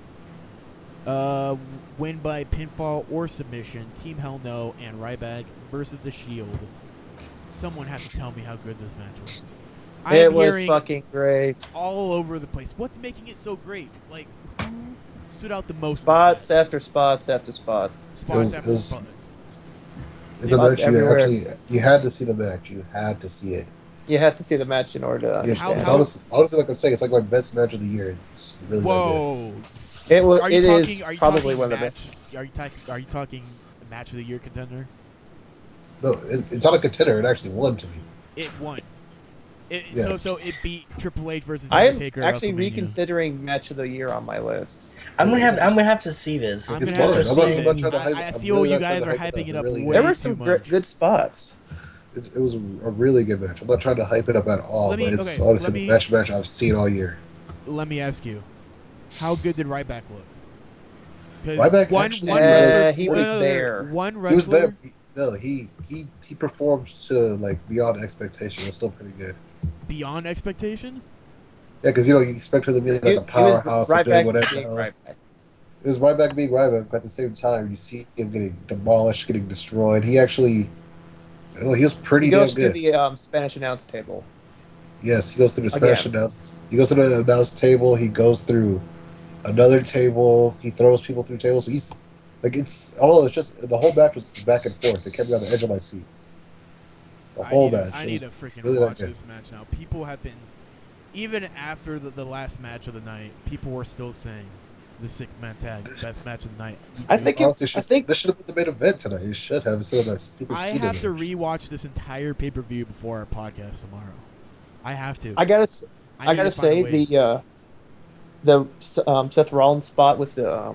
Speaker 1: Win by pinfall or submission. Team Hell No and Ryback versus The Shield. Someone has to tell me how good this match was.
Speaker 4: It
Speaker 1: I'm
Speaker 4: was
Speaker 1: hearing
Speaker 4: fucking great.
Speaker 1: all over the place. What's making it so great? Like, who stood out the most?
Speaker 4: Spots
Speaker 1: in this match?
Speaker 4: after spots after spots.
Speaker 1: Spots
Speaker 5: It
Speaker 1: after
Speaker 5: was-
Speaker 1: spots.
Speaker 5: It's a
Speaker 4: Spots
Speaker 5: match you
Speaker 4: everywhere.
Speaker 5: actually you had to see the match. You had to see it.
Speaker 4: You have to see the match in order to
Speaker 5: Yeah,
Speaker 4: understand.
Speaker 5: it's honestly, like I'm saying, it's like my best match of the year. It's really that
Speaker 1: Whoa!
Speaker 4: It was.
Speaker 1: Are you
Speaker 4: It
Speaker 1: talking?
Speaker 4: is
Speaker 1: Are you
Speaker 4: probably
Speaker 1: talking
Speaker 4: one of the
Speaker 1: match?
Speaker 4: best.
Speaker 1: Are you talking match of the year contender?
Speaker 5: good. No, it's not a contender. It actually won to me.
Speaker 1: It won.
Speaker 5: Yes.
Speaker 1: So it beat Triple H versus
Speaker 4: I am
Speaker 1: Undertaker. at
Speaker 4: actually
Speaker 1: WrestleMania.
Speaker 4: reconsidering match of the year on my list.
Speaker 3: I'm gonna have to see this.
Speaker 1: I'm
Speaker 5: It's
Speaker 1: gonna have
Speaker 5: fun.
Speaker 1: to
Speaker 5: I'm not-
Speaker 1: see
Speaker 5: I'm not
Speaker 1: this.
Speaker 5: trying to hype-
Speaker 1: I
Speaker 5: I'm
Speaker 1: feel
Speaker 5: really
Speaker 1: you
Speaker 5: not trying
Speaker 1: guys
Speaker 5: to
Speaker 1: are
Speaker 5: hype
Speaker 1: hyping it up
Speaker 5: really
Speaker 1: way
Speaker 4: There were
Speaker 1: too
Speaker 4: some
Speaker 1: much.
Speaker 4: good spots.
Speaker 5: It was a really good match. I'm not trying to hype it up at all,
Speaker 1: Let me-
Speaker 5: but it's
Speaker 1: okay,
Speaker 5: honestly
Speaker 1: let
Speaker 5: the
Speaker 1: me-
Speaker 5: best match I've seen all year.
Speaker 1: Let me ask you: How good did Ryback look? 'Cause
Speaker 5: Ryback
Speaker 1: one
Speaker 5: actually
Speaker 1: wrestler,
Speaker 4: he was there.
Speaker 1: One
Speaker 5: He was
Speaker 1: wrestler.
Speaker 5: there. Still, he performed to like beyond expectation. It was still pretty good.
Speaker 1: Beyond expectation.
Speaker 5: Yeah, because you expect him to be like a powerhouse and doing whatever the hell. It was Ryback being Ryback, but at the same time, you see him getting demolished, getting destroyed. He actually, he was pretty
Speaker 4: He
Speaker 5: damn
Speaker 4: goes to
Speaker 5: good.
Speaker 4: the Spanish announce table.
Speaker 5: Yes, he goes through the
Speaker 4: Again.
Speaker 5: Spanish announce. He goes to the announce table. He goes through another table. He throws people through tables. He's like it's. I don't know. It's just the whole match was back and forth. It kept me on the edge of my seat. The whole match.
Speaker 1: I need to freaking
Speaker 5: really
Speaker 1: watch
Speaker 5: good.
Speaker 1: this match now. People have been, even after the last match of the night, people were still saying the six-man tag, best match of the night.
Speaker 4: I think
Speaker 5: Honestly,
Speaker 4: I think
Speaker 5: this should have been the main event tonight. It should have instead of that stupid.
Speaker 1: I
Speaker 5: Cena
Speaker 1: have to
Speaker 5: match.
Speaker 1: rewatch this entire pay-per-view before our podcast tomorrow. I have to.
Speaker 4: I gotta
Speaker 1: need to
Speaker 4: say
Speaker 1: find a way.
Speaker 4: the Seth Rollins spot with the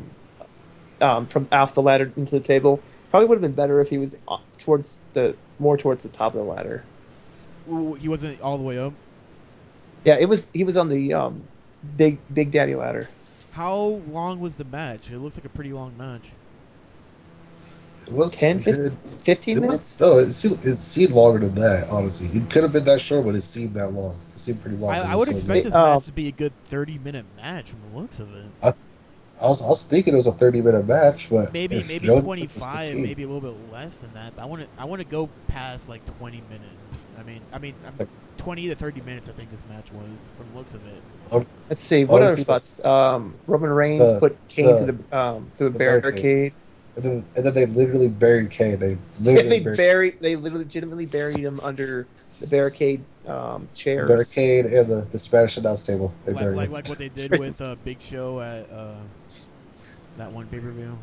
Speaker 4: from off the ladder into the table probably would have been better if he was more towards the top of the ladder.
Speaker 1: Ooh, he wasn't all the way up.
Speaker 4: Yeah, he was on the Big Daddy ladder.
Speaker 1: How long was the match? It looks like a pretty long match.
Speaker 5: It was
Speaker 4: 10,
Speaker 5: good.
Speaker 4: 15
Speaker 5: It
Speaker 4: minutes?
Speaker 5: was, no, it seemed longer than that. Honestly, it could have been that short, but it seemed that long. It seemed pretty long.
Speaker 1: I would expect this match to be a good 30-minute match from the looks of it.
Speaker 5: I was thinking it was a 30-minute match, but
Speaker 1: Maybe
Speaker 5: Jones
Speaker 1: 25,
Speaker 5: 15,
Speaker 1: maybe a little bit less than that. But I want to go past like 20 minutes. I mean, 20 to 30 minutes. I think this match was from the looks of it.
Speaker 4: Let's see what other
Speaker 5: Honestly,
Speaker 4: spots. Roman Reigns put Kane through a barricade.
Speaker 5: and then they literally buried Kane. They
Speaker 4: legitimately buried him under the barricade chairs.
Speaker 5: the barricade and the Spanish announce table. They buried him.
Speaker 1: Like what they did with Big Show at that one pay-per-view.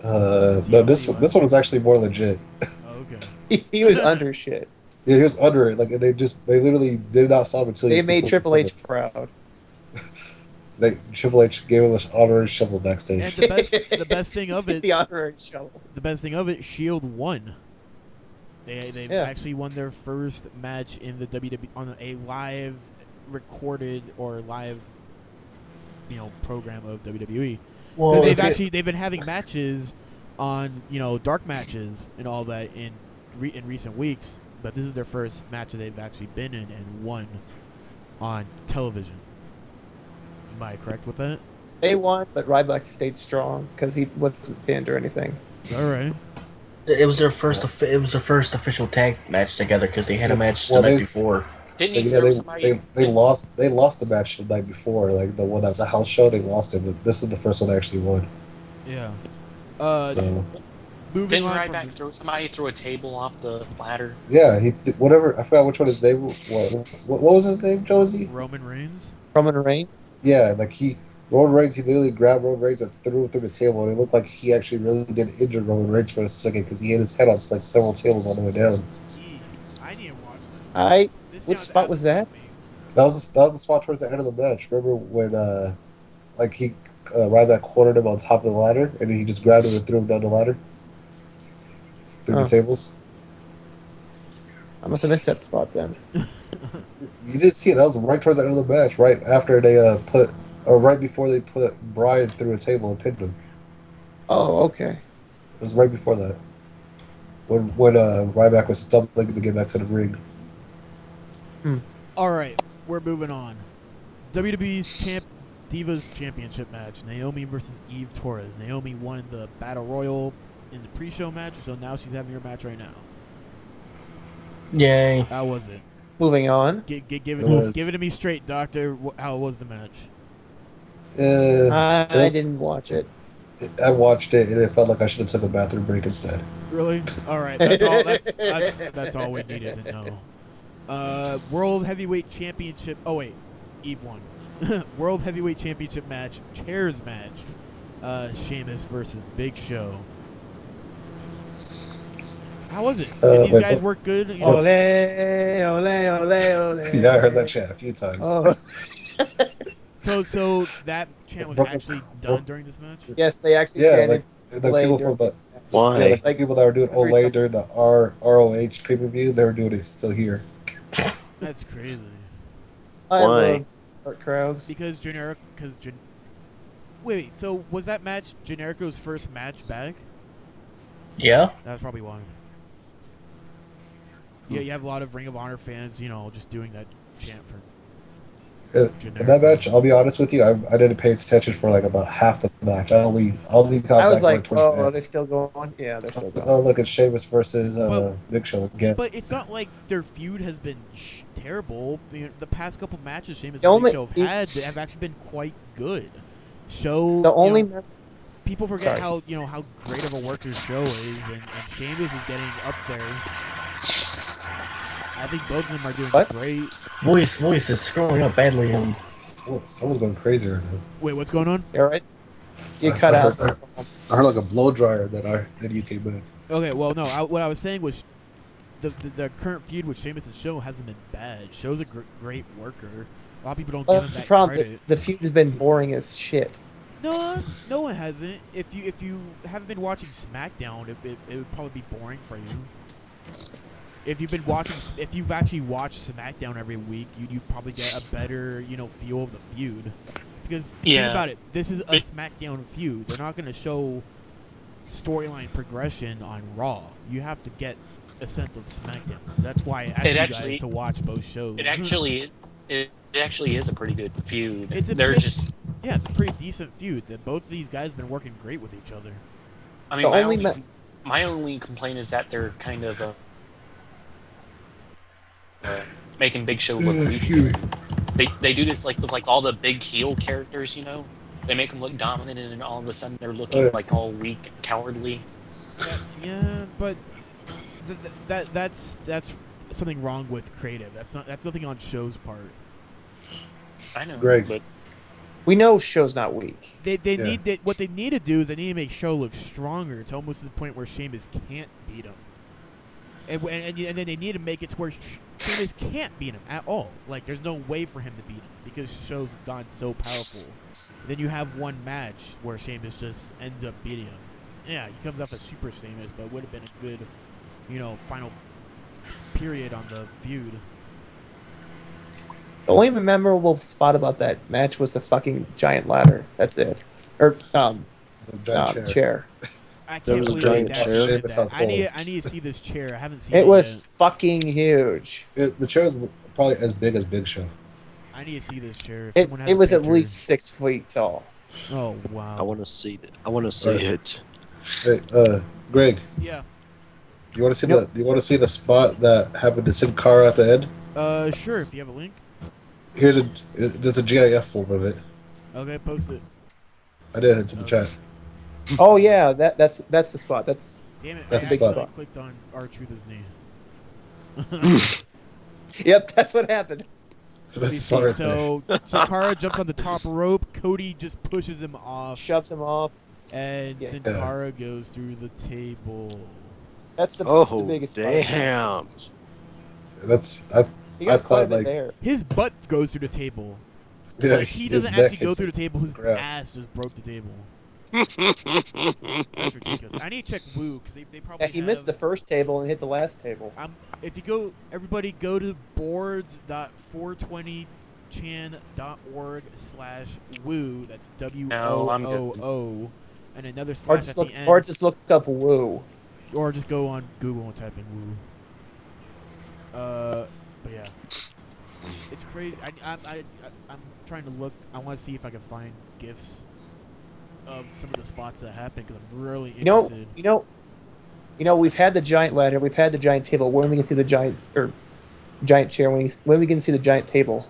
Speaker 5: No, this one was actually more legit.
Speaker 1: Oh, okay.
Speaker 4: He was under shit.
Speaker 5: Yeah, he was under it. Like they literally did not stop until
Speaker 4: They made Triple H proud.
Speaker 5: Triple H gave him an honorary shovel backstage.
Speaker 1: And the best thing of it,
Speaker 4: The honorary shovel.
Speaker 1: the best thing of it, Shield won. They actually won their first match in the WWE on a live recorded or live program of WWE.
Speaker 3: Well,
Speaker 1: They've been having matches on dark matches and all that in recent weeks, but this is their first match that they've actually been in and won on television. Am I correct with that?
Speaker 4: They won, but Ryback stayed strong because he wasn't pinned or anything.
Speaker 1: All right.
Speaker 3: it was their first. It was their first official tag match together because they had a match the night before.
Speaker 6: Didn't he throw somebody?
Speaker 5: They lost the match the night before, like the one that's a house show. They lost it, but this is the first one they actually won.
Speaker 1: Yeah.
Speaker 5: So
Speaker 1: Moving
Speaker 6: Didn't
Speaker 1: on
Speaker 6: Ryback
Speaker 1: from
Speaker 6: throw somebody through a table off the ladder?
Speaker 5: yeah, whatever. I forgot which one his name. What was his name, Josie?
Speaker 1: Roman Reigns.
Speaker 4: Roman Reigns.
Speaker 5: Yeah, like Roman Reigns. He literally grabbed Roman Reigns and threw him through the table, and it looked like he actually really did injure Roman Reigns for a second because he hit his head on like several tables on the way down.
Speaker 1: I need to watch this. This
Speaker 4: Which
Speaker 1: sounds
Speaker 4: spot was that?
Speaker 1: amazing.
Speaker 5: That was the spot towards the end of the match. Remember when Ryback cornered him on top of the ladder, and he just grabbed him and threw him down the ladder through the tables.
Speaker 4: I must have missed that spot then.
Speaker 5: You did see it. That was right towards the end of the match, right after they right before they put Bryan through a table and pinned him.
Speaker 4: Oh, okay.
Speaker 5: It was right before that. When Ryback was stumbling to get back to the ring.
Speaker 1: All right, we're moving on. WWE's Divas Championship match: Naomi versus Eve Torres. Naomi won the Battle Royal in the pre-show match, so now she's having her match right now.
Speaker 3: Yay!
Speaker 1: How was it?
Speaker 4: Moving on.
Speaker 1: Give it to me straight, Doctor. How was the match?
Speaker 4: I didn't watch it.
Speaker 5: I watched it, and it felt like I should have took a bathroom break instead.
Speaker 1: Really? All right, that's all. That's all we needed to know. World Heavyweight Championship. Oh wait, Eve won. World Heavyweight Championship match, chairs match. Sheamus versus Big Show. How was it? Did these guys work good?
Speaker 4: Ole, ole, ole, ole.
Speaker 5: Yeah, I heard that chant a few times.
Speaker 4: Oh.
Speaker 1: So that chant was actually done during this match?
Speaker 4: Yes, they actually
Speaker 5: Yeah,
Speaker 4: chanted.
Speaker 5: like the people from the
Speaker 7: Why?
Speaker 5: yeah, the people that were doing Olay during the ROH pay per view, they were doing it still here.
Speaker 1: That's crazy.
Speaker 4: I
Speaker 7: Why?
Speaker 4: love Art crowds.
Speaker 1: Because wait, so was that match Generico's first match back?
Speaker 3: Yeah.
Speaker 1: That's probably why. Yeah, you have a lot of Ring of Honor fans, just doing that chant for.
Speaker 5: In that match, I'll be honest with you, I didn't pay attention for like about half the match. I'll be
Speaker 4: I was
Speaker 5: back
Speaker 4: like,
Speaker 5: towards the
Speaker 4: oh, are
Speaker 5: end.
Speaker 4: they still going? Yeah, they're still going.
Speaker 5: Oh, look, it's Sheamus versus
Speaker 1: But-
Speaker 5: Big Show again.
Speaker 1: But it's not like their feud has been terrible. The past couple matches Sheamus
Speaker 4: The
Speaker 1: and
Speaker 4: only-
Speaker 1: Big Show have actually been quite good. Show
Speaker 4: The only
Speaker 1: people forget
Speaker 4: Sorry.
Speaker 1: how great of a worker Show is, and Sheamus is getting up there. I think both of them are doing
Speaker 4: What?
Speaker 1: great.
Speaker 3: Voice is scrolling up badly.
Speaker 5: Someone's going crazy right now.
Speaker 1: Wait, what's going on?
Speaker 4: You all right? You
Speaker 5: I
Speaker 4: cut out.
Speaker 5: heard- I heard like a blow dryer that you came back.
Speaker 1: Okay, well, no, what I was saying was the current feud with Sheamus and Show hasn't been bad. Show's a great worker. A lot of people don't
Speaker 4: Well,
Speaker 1: give him
Speaker 4: that's the
Speaker 1: that
Speaker 4: problem.
Speaker 1: credit.
Speaker 4: The feud has been boring as shit.
Speaker 1: No one hasn't. If you haven't been watching SmackDown, it would probably be boring for you. If you've actually watched SmackDown every week, you probably get a better feel of the feud. Because think about it, this is a SmackDown feud. They're not going to show storyline progression on Raw. You have to get a sense of SmackDown. That's why I asked you guys to watch both shows.
Speaker 6: It actually is a pretty good feud.
Speaker 1: It's a pretty decent feud. That both of these guys have been working great with each other.
Speaker 6: I mean, my only complaint is that they're kind of making Big Show look weak. They do this with all the big heel characters, They make them look dominant, and then all of a sudden they're looking like all weak and cowardly.
Speaker 1: Yeah, but that's something wrong with creative. That's nothing on Show's part.
Speaker 6: I know,
Speaker 5: Greg.
Speaker 6: but
Speaker 4: We know Show's not weak.
Speaker 1: What they need to do is they need to make Show look stronger. It's almost to the point where Sheamus can't beat him. And then they need to make it to where Sheamus can't beat him at all. Like, there's no way for him to beat him because Show's has gone so powerful. Then you have one match where Sheamus just ends up beating him. Yeah, he comes off as super Sheamus, but it would have been a good, final period on the feud.
Speaker 4: The only memorable spot about that match was the fucking giant ladder. That's it. Or
Speaker 5: The giant
Speaker 4: chair.
Speaker 1: I
Speaker 7: There
Speaker 1: can't
Speaker 7: was a
Speaker 1: believe
Speaker 7: giant
Speaker 1: that
Speaker 7: chair.
Speaker 1: shit
Speaker 5: Sheamus
Speaker 1: that.
Speaker 5: on
Speaker 1: I need
Speaker 5: pole.
Speaker 1: to see this chair. I haven't seen it
Speaker 4: It was
Speaker 1: yet.
Speaker 4: fucking huge.
Speaker 5: The chair is probably as big as Big Show.
Speaker 1: I need to see this chair. If
Speaker 4: It
Speaker 1: someone has a
Speaker 4: was at
Speaker 1: picture.
Speaker 4: least 6 feet tall.
Speaker 1: Oh wow.
Speaker 7: I want to see it. I want to see
Speaker 5: Right.
Speaker 7: it.
Speaker 5: Hey, Greg,
Speaker 1: Yeah.
Speaker 5: you want to see the spot that happened to Sin Cara at the end?
Speaker 1: Sure. If you have a link.
Speaker 5: There's a GIF form of it.
Speaker 1: Okay, post it.
Speaker 5: I did. It's in the chat.
Speaker 4: Oh yeah, that's the spot. That's
Speaker 1: Damn it!
Speaker 5: That's
Speaker 1: I
Speaker 5: the spot.
Speaker 1: accidentally clicked on R-Truth's knee.
Speaker 4: yep, that's what happened.
Speaker 5: That's the spot right there.
Speaker 1: So Sakara jumps on the top rope. Cody just pushes him off,
Speaker 4: Shoves him off.
Speaker 1: and
Speaker 4: Yeah.
Speaker 1: Sin Cara goes through the table.
Speaker 4: That's the
Speaker 7: Oh,
Speaker 4: biggest spot.
Speaker 7: damn.
Speaker 4: He got
Speaker 5: I thought,
Speaker 4: quite a bit
Speaker 5: like-
Speaker 4: there.
Speaker 1: His butt goes through the table.
Speaker 5: Yeah,
Speaker 1: Like, he
Speaker 5: his
Speaker 1: doesn't
Speaker 5: neck
Speaker 1: actually go
Speaker 5: is-
Speaker 1: through the table. His
Speaker 5: crap.
Speaker 1: ass just broke the table. That's ridiculous. I need to check Woo because they probably
Speaker 4: Yeah, he missed the
Speaker 1: have-
Speaker 4: first table and hit the last table.
Speaker 1: If you go, everybody go to boards.420chan.org/woo. That's
Speaker 6: No, I'm good.
Speaker 1: WOOO, and another
Speaker 4: Or
Speaker 1: slash
Speaker 4: just
Speaker 1: at
Speaker 4: look,
Speaker 1: the end.
Speaker 4: or just look up woo.
Speaker 1: Or just go on Google and type in woo. But yeah, it's crazy. I'm trying to look. I want to see if I can find gifs of some of the spots that happened because I'm really interested.
Speaker 4: You know, we've had the giant ladder, we've had the giant table. When we can see the giant chair? When we can see the giant table?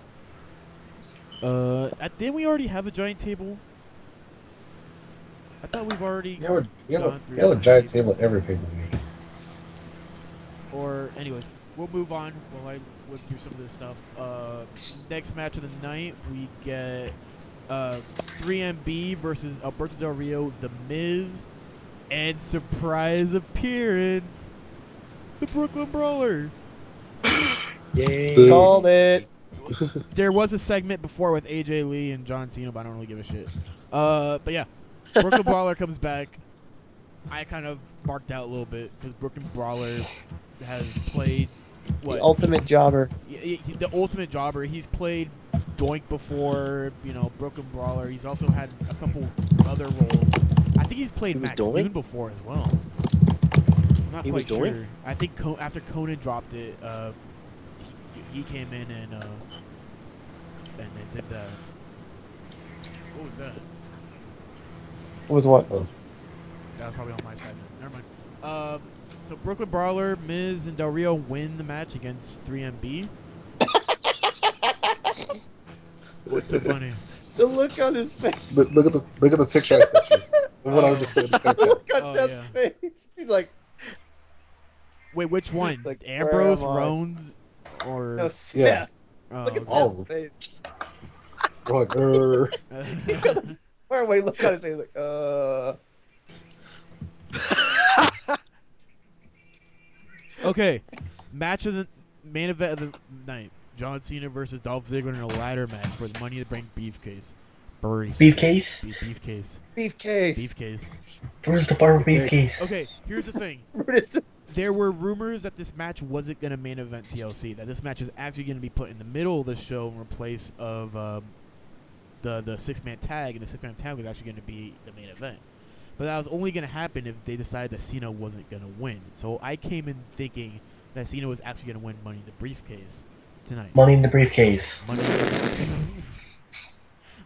Speaker 1: Didn't we already have a giant table? I thought we've already.
Speaker 5: You have
Speaker 1: gone through
Speaker 5: a
Speaker 1: that.
Speaker 5: giant table at every pay-per-view.
Speaker 1: Or, anyways, we'll move on while I look through some of this stuff. Next match of the night, we get 3MB versus Alberto Del Rio, The Miz, and surprise appearance, the Brooklyn Brawler.
Speaker 7: Yay.
Speaker 4: Called it.
Speaker 1: There was a segment before with AJ Lee and John Cena, but I don't really give a shit. But yeah, Brooklyn Brawler comes back. I kind of marked out a little bit because Brooklyn Brawler has played
Speaker 4: The ultimate jobber.
Speaker 1: the ultimate jobber. He's played Doink before, Brooklyn Brawler. He's also had a couple other roles. I think he's played
Speaker 7: He was
Speaker 1: Max
Speaker 7: Doink?
Speaker 1: Noon before as well. I'm not
Speaker 7: He was
Speaker 1: quite sure.
Speaker 7: Doink?
Speaker 1: I think after Conan dropped it, he came in and they did that. What was that?
Speaker 4: Was what?
Speaker 5: Oh,
Speaker 1: That was probably on my side. Never mind. So Brooklyn Brawler, Miz, and Del Rio win the match against 3MB. What's so funny?
Speaker 4: The look on his face.
Speaker 5: look at the picture I sent you. The one I was just putting
Speaker 4: The look on
Speaker 1: Oh,
Speaker 4: Seth's
Speaker 1: yeah.
Speaker 4: face. He's like,
Speaker 1: Wait, which one?
Speaker 4: Like,
Speaker 1: Ambrose,
Speaker 4: where am I?
Speaker 1: Rones, or
Speaker 4: no,
Speaker 5: Yeah.
Speaker 4: Seth.
Speaker 1: oh,
Speaker 4: Look at
Speaker 1: okay.
Speaker 5: all
Speaker 4: Seth's
Speaker 5: of
Speaker 4: face.
Speaker 5: We're like,
Speaker 4: He's got this far away look on his face. Like,
Speaker 1: Okay, match of the main event of the night: John Cena versus Dolph Ziggler in a ladder match for the Money in the Bank briefcase.
Speaker 3: Beefcase?
Speaker 1: Briefcase.
Speaker 4: beef case.
Speaker 1: Briefcase.
Speaker 3: Where's the bar beefcase?
Speaker 1: Okay, here's the thing.
Speaker 4: Brutus.
Speaker 1: There were rumors that this match wasn't going to main event TLC. That this match is actually going to be put in the middle of the show in place of the 6-man tag, and the 6-man tag was actually going to be the main event. But that was only going to happen if they decided that Cena wasn't going to win. So I came in thinking that Cena was actually going to win Money in the Briefcase tonight.
Speaker 3: Money in the briefcase.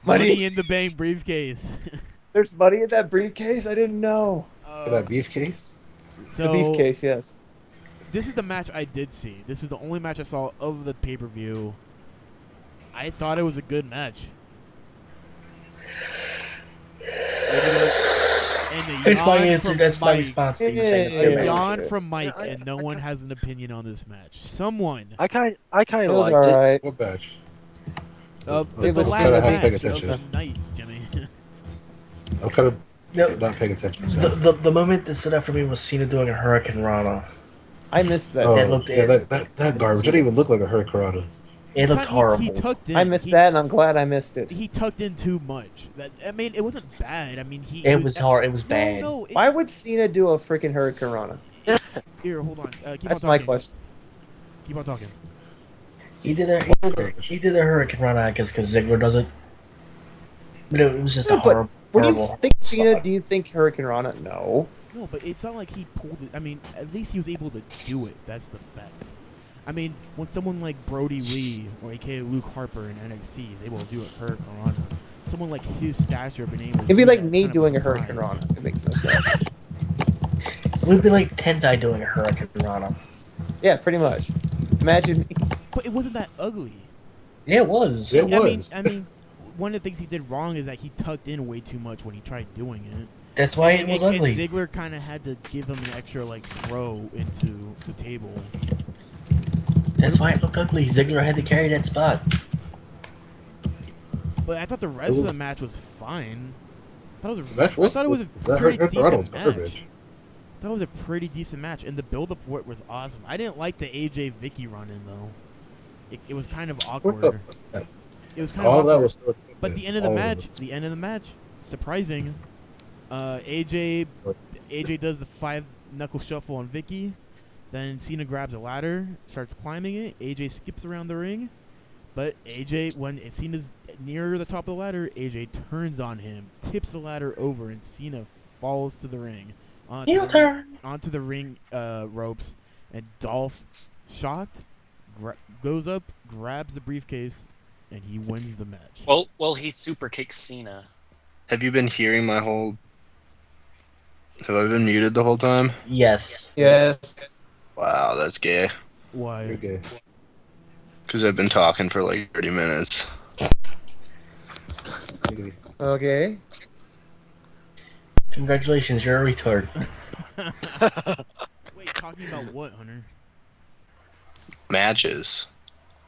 Speaker 1: Money in the Bank briefcase.
Speaker 4: There's money in that briefcase? I didn't know.
Speaker 5: that beef case?
Speaker 1: So
Speaker 4: The beef case, yes.
Speaker 1: this is the match I did see. This is the only match I saw of the pay-per-view. I thought it was a good match. And the
Speaker 3: Here's my
Speaker 1: yawn
Speaker 3: answer.
Speaker 1: from
Speaker 3: That's my
Speaker 1: Mike.
Speaker 3: response to you saying it's a
Speaker 1: A
Speaker 3: good match.
Speaker 1: yawn from Mike,
Speaker 7: Yeah,
Speaker 1: and no one has an opinion on this match. Someone.
Speaker 7: I kind
Speaker 4: It
Speaker 7: of
Speaker 4: was
Speaker 7: liked it.
Speaker 4: alright.
Speaker 5: What batch?
Speaker 1: The
Speaker 4: It was
Speaker 1: last
Speaker 4: kinda
Speaker 1: match
Speaker 5: paying
Speaker 1: of the
Speaker 5: attention.
Speaker 1: night, Jimmy.
Speaker 5: I'm kind of
Speaker 3: No,
Speaker 5: not paying attention. So.
Speaker 3: the moment that stood out for me was Cena doing a Hurricane Rana.
Speaker 4: I missed that.
Speaker 5: Oh,
Speaker 3: That looked-
Speaker 5: yeah, that garbage. It didn't even look like a Hurricane.
Speaker 3: It looked horrible.
Speaker 1: He tucked in.
Speaker 4: I missed
Speaker 1: he,
Speaker 4: that, and I'm glad I missed it.
Speaker 1: He tucked in too much. I mean, it wasn't bad. I mean,
Speaker 3: It was hard. It was
Speaker 1: No,
Speaker 3: bad.
Speaker 1: no.
Speaker 4: Why would Cena do a freaking Hurricane?
Speaker 1: Here, hold on. Keep
Speaker 4: That's
Speaker 1: on
Speaker 4: my
Speaker 1: talking.
Speaker 4: question.
Speaker 1: Keep on talking.
Speaker 3: He did a Hurricane Rana, I guess, because Ziggler does it. But it was just
Speaker 4: Yeah,
Speaker 3: a
Speaker 4: but
Speaker 3: horrible.
Speaker 4: When you
Speaker 3: horrible.
Speaker 4: think Cena, do you think Hurricane Rana? No.
Speaker 1: No, but it's not like he pulled it. I mean, at least he was able to do it. That's the fact. I mean, when someone like Brody Lee or aka Luke Harper in NXT is able to do a Hurricane Rana, someone like his stature being able to
Speaker 4: It'd be
Speaker 1: do
Speaker 4: like
Speaker 1: that is
Speaker 4: me
Speaker 1: kind of
Speaker 4: doing a
Speaker 1: surprise.
Speaker 4: Hurricane Rana. It makes no sense.
Speaker 3: It would be like Tensai doing a Hurricane Rana.
Speaker 4: Yeah, pretty much. Imagine me.
Speaker 1: But it wasn't that ugly.
Speaker 3: Yeah, it was.
Speaker 5: It
Speaker 1: I mean,
Speaker 5: was.
Speaker 1: one of the things he did wrong is that he tucked in way too much when he tried doing it.
Speaker 3: That's why it was
Speaker 1: And
Speaker 3: ugly.
Speaker 1: Ziggler kind of had to give him an extra like throw into the table.
Speaker 3: That's why it looked ugly. Ziggler had to carry that spot.
Speaker 1: But I thought the rest of the
Speaker 5: was-
Speaker 1: match was fine. I thought it was,
Speaker 5: The match was-
Speaker 1: I thought it was a
Speaker 5: that
Speaker 1: pretty
Speaker 5: Hurricane Rana was
Speaker 1: decent match.
Speaker 5: garbage.
Speaker 1: I thought it was a pretty decent match, and the build-up for it was awesome. I didn't like the AJ Vicky run-in though. It was kind of awkward.
Speaker 5: What the-
Speaker 1: It was kind
Speaker 5: All
Speaker 1: of
Speaker 5: that
Speaker 1: awkward.
Speaker 5: was. Still
Speaker 1: But the end of the
Speaker 5: all
Speaker 1: match,
Speaker 5: it.
Speaker 1: surprising. AJ does the 5-knuckle shuffle on Vicky. Then Cena grabs a ladder, starts climbing it. AJ skips around the ring, but AJ, when Cena's near the top of the ladder, AJ turns on him, tips the ladder over, and Cena falls to the ring.
Speaker 3: Heel turn.
Speaker 1: Onto the ring ropes, and Dolph, shocked, goes up, grabs the briefcase, and he wins the match.
Speaker 6: Well, he super kicks Cena.
Speaker 2: Have you been hearing my whole? Have I been muted the whole time?
Speaker 3: Yes.
Speaker 4: Yes.
Speaker 2: Wow, that's gay.
Speaker 1: Why?
Speaker 5: You're gay.
Speaker 2: Because I've been talking for like 30 minutes.
Speaker 4: Okay.
Speaker 3: Congratulations, you're a retard.
Speaker 1: Wait, talking about what, Hunter?
Speaker 2: Matches.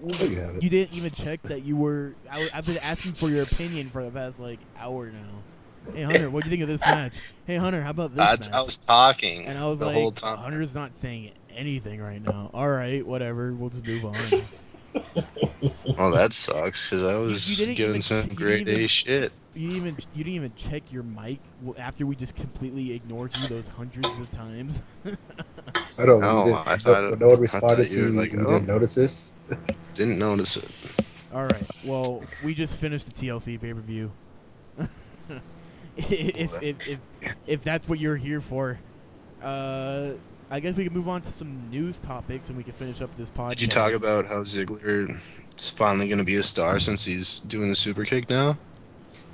Speaker 5: There you have it.
Speaker 1: You didn't even check that you were. I've been asking for your opinion for the past like hour now. Hey Hunter, what do you think of this match? Hey Hunter, how about this match?
Speaker 2: I was talking
Speaker 1: And I was
Speaker 2: the
Speaker 1: like,
Speaker 2: whole time.
Speaker 1: Hunter's not saying anything right now. All right, whatever. We'll just move on.
Speaker 2: Oh, that sucks because I was
Speaker 1: You didn't
Speaker 2: giving
Speaker 1: even-
Speaker 2: some
Speaker 1: you
Speaker 2: grade
Speaker 1: didn't
Speaker 2: A shit.
Speaker 1: You didn't even check your mic after we just completely ignored you those hundreds of times.
Speaker 5: I don't.
Speaker 2: No,
Speaker 5: No,
Speaker 2: I thought-
Speaker 5: no one
Speaker 2: I
Speaker 5: responded
Speaker 2: thought you were
Speaker 5: to.
Speaker 2: like,
Speaker 5: you
Speaker 2: oh.
Speaker 5: didn't notice this.
Speaker 2: Didn't notice it.
Speaker 1: All right. Well, we just finished the TLC pay-per-view. if that's what you're here for, I guess we can move on to some news topics and we can finish up this podcast.
Speaker 2: Did you talk about how Ziggler is finally going to be a star since he's doing the super kick now?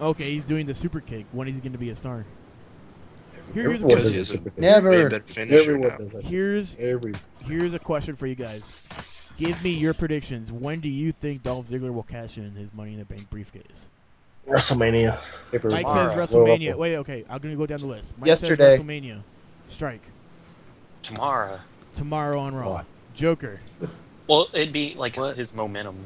Speaker 1: Okay, he's doing the super kick. When is he going to be a star? Here's a
Speaker 5: Everyone
Speaker 2: Because
Speaker 5: does
Speaker 2: he
Speaker 5: a
Speaker 2: has a
Speaker 5: super kick.
Speaker 2: way
Speaker 4: Never.
Speaker 2: better finisher
Speaker 5: Everyone
Speaker 2: now.
Speaker 5: does that.
Speaker 1: Here's
Speaker 5: Every.
Speaker 1: here's a question for you guys. Give me your predictions. When do you think Dolph Ziggler will cash in his Money in the Bank briefcase?
Speaker 3: WrestleMania.
Speaker 5: Paper
Speaker 1: Mike
Speaker 4: Tomorrow.
Speaker 1: says
Speaker 5: Royal
Speaker 1: WrestleMania.
Speaker 5: Rumble.
Speaker 1: Wait, okay. I'm gonna go down the list. Mike
Speaker 4: Yesterday.
Speaker 1: says WrestleMania. Strike.
Speaker 6: Tomorrow.
Speaker 1: Tomorrow on Raw.
Speaker 5: What?
Speaker 1: Joker.
Speaker 6: Well, it'd be like
Speaker 7: What?
Speaker 6: his momentum.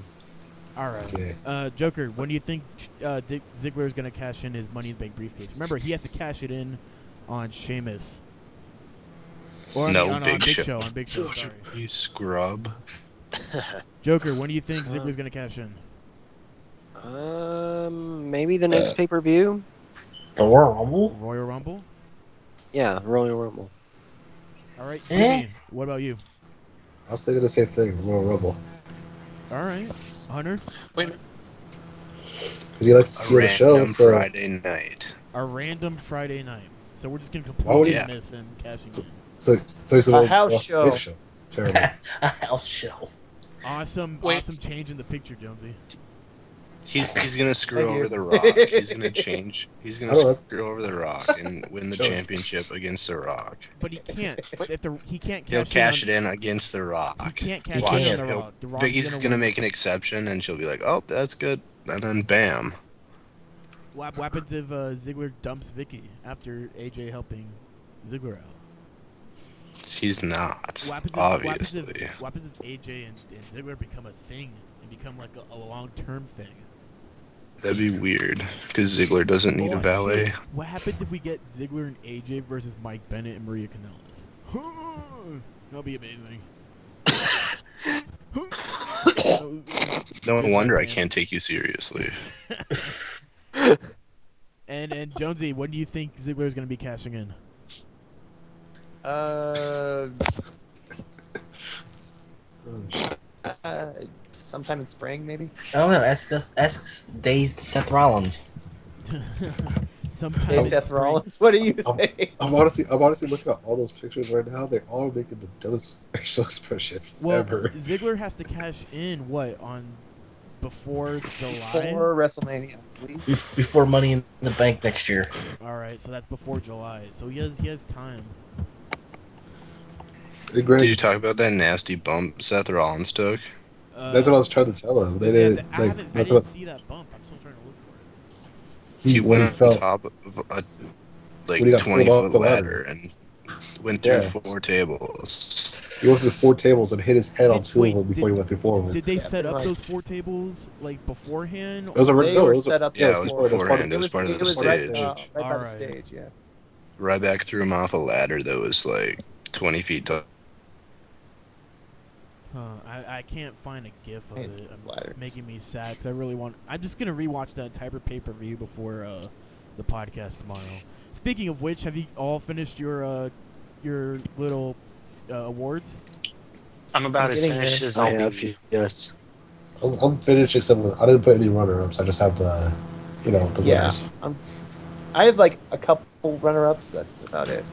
Speaker 1: All right.
Speaker 5: Okay.
Speaker 1: Joker. When do you think Ziggler is gonna cash in his Money in the Bank briefcase? Remember, he has to cash it in on Sheamus. Or
Speaker 2: No,
Speaker 1: on
Speaker 2: Big Show.
Speaker 1: Show. On Big Show. Sorry.
Speaker 2: You scrub.
Speaker 1: Joker. When do you think Ziggler's gonna cash in?
Speaker 7: Maybe the next pay-per-view?
Speaker 3: The Royal Rumble?
Speaker 1: Royal Rumble.
Speaker 7: Yeah, Royal Rumble.
Speaker 1: All right.
Speaker 3: Eh?
Speaker 1: Jimmy, what about you?
Speaker 5: I was thinking the same thing. Royal Rumble.
Speaker 1: All right. Hunter.
Speaker 6: Wait a minute.
Speaker 5: Because he likes to
Speaker 2: A
Speaker 5: steal the show,
Speaker 2: random
Speaker 5: so
Speaker 2: Friday night.
Speaker 1: A random Friday night. So we're just gonna
Speaker 5: Why would
Speaker 1: completely
Speaker 2: he-
Speaker 1: miss him cashing in.
Speaker 5: he's
Speaker 4: A house show.
Speaker 5: His show. Terrible.
Speaker 3: A house show.
Speaker 1: Awesome,
Speaker 6: Wait.
Speaker 1: awesome change in the picture, Jonesy.
Speaker 2: He's gonna screw
Speaker 4: Thank you.
Speaker 2: over the Rock. He's gonna change. He's gonna
Speaker 5: I don't know.
Speaker 2: screw over the Rock and win the
Speaker 5: Sure.
Speaker 2: championship against the Rock.
Speaker 1: But he can't. He can't
Speaker 2: He'll
Speaker 1: cash
Speaker 2: cash
Speaker 1: in
Speaker 2: it in against the Rock.
Speaker 1: He can't cash
Speaker 2: Watch
Speaker 1: in
Speaker 2: it.
Speaker 1: on the
Speaker 2: He'll-
Speaker 1: Rock. The Rock
Speaker 2: Biggie's
Speaker 1: is
Speaker 2: gonna
Speaker 1: win.
Speaker 2: make an exception, and she'll be like, "Oh, that's good," and then bam.
Speaker 1: What happens if Ziggler dumps Vicky after AJ helping Ziggler out?
Speaker 2: He's not,
Speaker 1: What happens
Speaker 2: obviously.
Speaker 1: what happens if AJ and Ziggler become a thing and become like a long-term thing?
Speaker 2: That'd be weird, because Ziggler doesn't need a
Speaker 1: Oh,
Speaker 2: valet.
Speaker 1: shit. What happens if we get Ziggler and AJ versus Mike Bennett and Maria Kanellis? That'll be amazing.
Speaker 2: No wonder I can't take you seriously.
Speaker 1: And Jonesy, when do you think Ziggler is going to be cashing in?
Speaker 4: Sometime in spring, maybe.
Speaker 3: I don't know. Ask Dazed Seth Rollins.
Speaker 1: Sometime
Speaker 4: Hey,
Speaker 1: in
Speaker 4: Seth
Speaker 1: spring.
Speaker 4: Rollins, what do you
Speaker 5: Um,
Speaker 4: say?
Speaker 5: I'm honestly looking at all those pictures right now. They all making the dumbest facial expressions
Speaker 1: Well,
Speaker 5: ever.
Speaker 1: Ziggler has to cash in what on before July.
Speaker 4: For WrestleMania, please.
Speaker 3: Before Money in the Bank next year.
Speaker 1: All right, so that's before July. So he has time.
Speaker 5: Hey, Greg,
Speaker 2: Did you talk about that nasty bump Seth Rollins took?
Speaker 5: that's what I was trying to tell him. They
Speaker 1: Yeah,
Speaker 5: didn't
Speaker 1: I
Speaker 5: like.
Speaker 1: haven't. I
Speaker 5: That's
Speaker 1: didn't
Speaker 5: what
Speaker 1: see that bump. I'm still trying to look for it.
Speaker 2: He
Speaker 5: when
Speaker 2: went
Speaker 5: he
Speaker 2: on
Speaker 5: fell.
Speaker 2: top of a
Speaker 5: When he got
Speaker 2: 20
Speaker 5: pulled off
Speaker 2: foot
Speaker 5: the
Speaker 2: ladder and went through
Speaker 5: Yeah.
Speaker 2: 4 tables.
Speaker 5: He went through 4 tables and hit his head on
Speaker 1: Did-
Speaker 5: 2
Speaker 1: wait,
Speaker 5: of them before he went through 4 of them.
Speaker 1: Did they set up
Speaker 4: right.
Speaker 1: those 4 tables like beforehand?
Speaker 5: It was a
Speaker 1: or-
Speaker 4: They
Speaker 5: no,
Speaker 4: were
Speaker 5: it was
Speaker 4: set up.
Speaker 2: Yeah,
Speaker 5: it
Speaker 2: it was
Speaker 5: part of-
Speaker 2: beforehand. It
Speaker 5: it
Speaker 2: was part of
Speaker 4: it
Speaker 2: the
Speaker 4: was right,
Speaker 2: stage.
Speaker 4: right by the
Speaker 1: Alright.
Speaker 4: stage, yeah.
Speaker 2: Ryback threw him off a ladder that was like 20 feet tall.
Speaker 1: I can't find a GIF of
Speaker 4: Hey,
Speaker 1: it. It's
Speaker 4: ladders.
Speaker 1: making me sad because I really want. I'm just gonna rewatch that entire pay-per-view before the podcast tomorrow. Speaking of which, have you all finished your little awards?
Speaker 6: I'm about
Speaker 4: I'm
Speaker 6: as
Speaker 4: getting
Speaker 6: finished
Speaker 4: there.
Speaker 6: as
Speaker 7: I
Speaker 6: I'll
Speaker 7: have,
Speaker 6: be.
Speaker 7: yes.
Speaker 5: I'm finished except with, I didn't put any runner-ups. I just have the, the
Speaker 4: Yeah.
Speaker 5: winners.
Speaker 4: I have like a couple runner-ups. That's about it.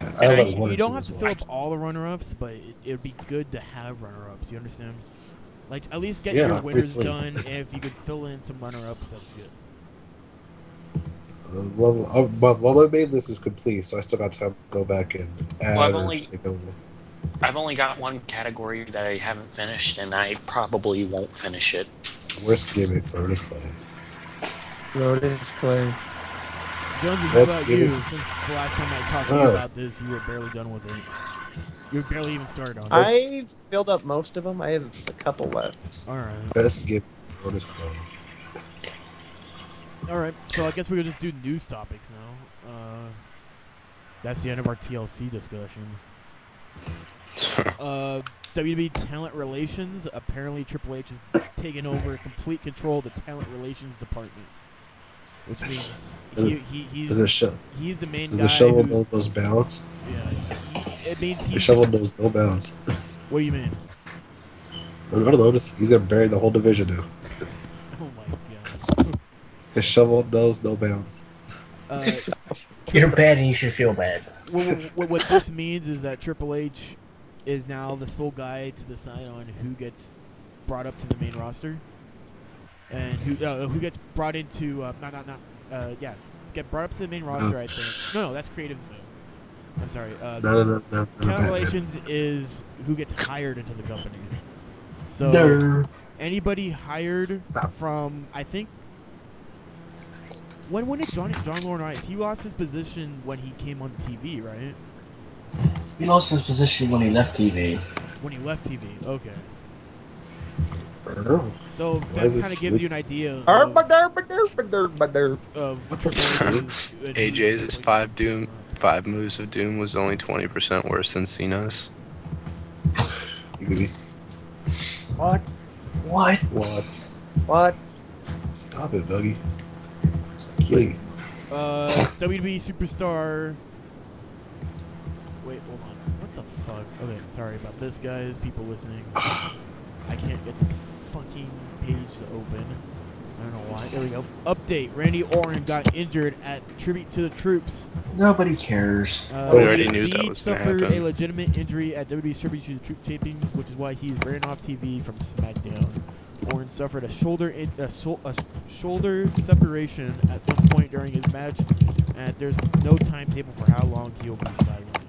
Speaker 5: Yeah,
Speaker 2: And
Speaker 5: I have
Speaker 2: I-
Speaker 5: like one
Speaker 1: You
Speaker 5: or
Speaker 1: don't
Speaker 5: two
Speaker 1: have
Speaker 5: as
Speaker 1: to
Speaker 5: well.
Speaker 1: fill up all the runner-ups, but it would be good to have runner-ups. You understand? Like at least get
Speaker 5: Yeah,
Speaker 1: your winners
Speaker 5: obviously.
Speaker 1: done. And if you could fill in some runner-ups, that's good.
Speaker 5: Well, my main list is complete, so I still got time to go back and add.
Speaker 6: Well, I've
Speaker 5: or
Speaker 6: only-
Speaker 5: take over.
Speaker 6: I've only got one category that I haven't finished, and I probably won't finish it.
Speaker 5: Worst gimmick for this play.
Speaker 4: Rodents play.
Speaker 1: Jonesy, how
Speaker 5: Let's
Speaker 1: about
Speaker 5: give
Speaker 1: you?
Speaker 5: it-
Speaker 1: Since the last time I talked to you about this, you were barely done with it. You were barely even started on it.
Speaker 4: I filled up most of them. I have a couple left.
Speaker 1: All right.
Speaker 5: Best gimmick for this play.
Speaker 1: All right. So I guess we could just do news topics now. That's the end of our TLC discussion. WWE talent relations. Apparently, Triple H has taken over complete control of the talent relations department, which means
Speaker 5: Does it show?
Speaker 1: he's the main
Speaker 5: Does
Speaker 1: guy.
Speaker 5: the shovel
Speaker 1: who-
Speaker 5: know those bounds?
Speaker 1: Yeah, it means
Speaker 5: The
Speaker 1: he's.
Speaker 5: shovel knows no bounds.
Speaker 1: What do you mean?
Speaker 5: I don't notice. He's gonna bury the whole division now. A shovel knows no bounds.
Speaker 1: Uh,
Speaker 3: You're bad and you should feel bad.
Speaker 1: what this means is that Triple H is now the sole guy to decide on who gets brought up to the main roster and who gets brought into get brought up to the main roster. I think no, that's Creative's move. I'm sorry.
Speaker 5: No.
Speaker 1: Count Relations is who gets hired into the company. So
Speaker 3: Durr.
Speaker 1: anybody hired
Speaker 5: Stop.
Speaker 1: from, I think, when did John Laurinaitis? He lost his position when he came on TV, right?
Speaker 3: He lost his position when he left TV.
Speaker 1: When he left TV, okay.
Speaker 5: I don't know.
Speaker 1: So
Speaker 5: Why
Speaker 1: that
Speaker 5: is this
Speaker 1: kind of gives you an idea of
Speaker 2: AJ's 5 moves of doom was only 20% worse than Cena's.
Speaker 4: What?
Speaker 3: What?
Speaker 4: What?
Speaker 5: Stop it, Dougie. Please.
Speaker 1: WWE superstar. Wait, hold on. What the fuck? Okay, sorry about this, guys. People listening. I can't get this fucking page to open. I don't know why. There we go. Update. Randy Orton got injured at Tribute to the Troops.
Speaker 3: Nobody cares.
Speaker 2: We already
Speaker 1: he
Speaker 2: knew that
Speaker 1: indeed
Speaker 2: was gonna
Speaker 1: suffered
Speaker 2: happen.
Speaker 1: a legitimate injury at WWE's Tribute to the Troop tapings, which is why he's ran off TV from SmackDown. Orton suffered a shoulder separation at some point during his match, and there's no timetable for how long he'll be sidelined.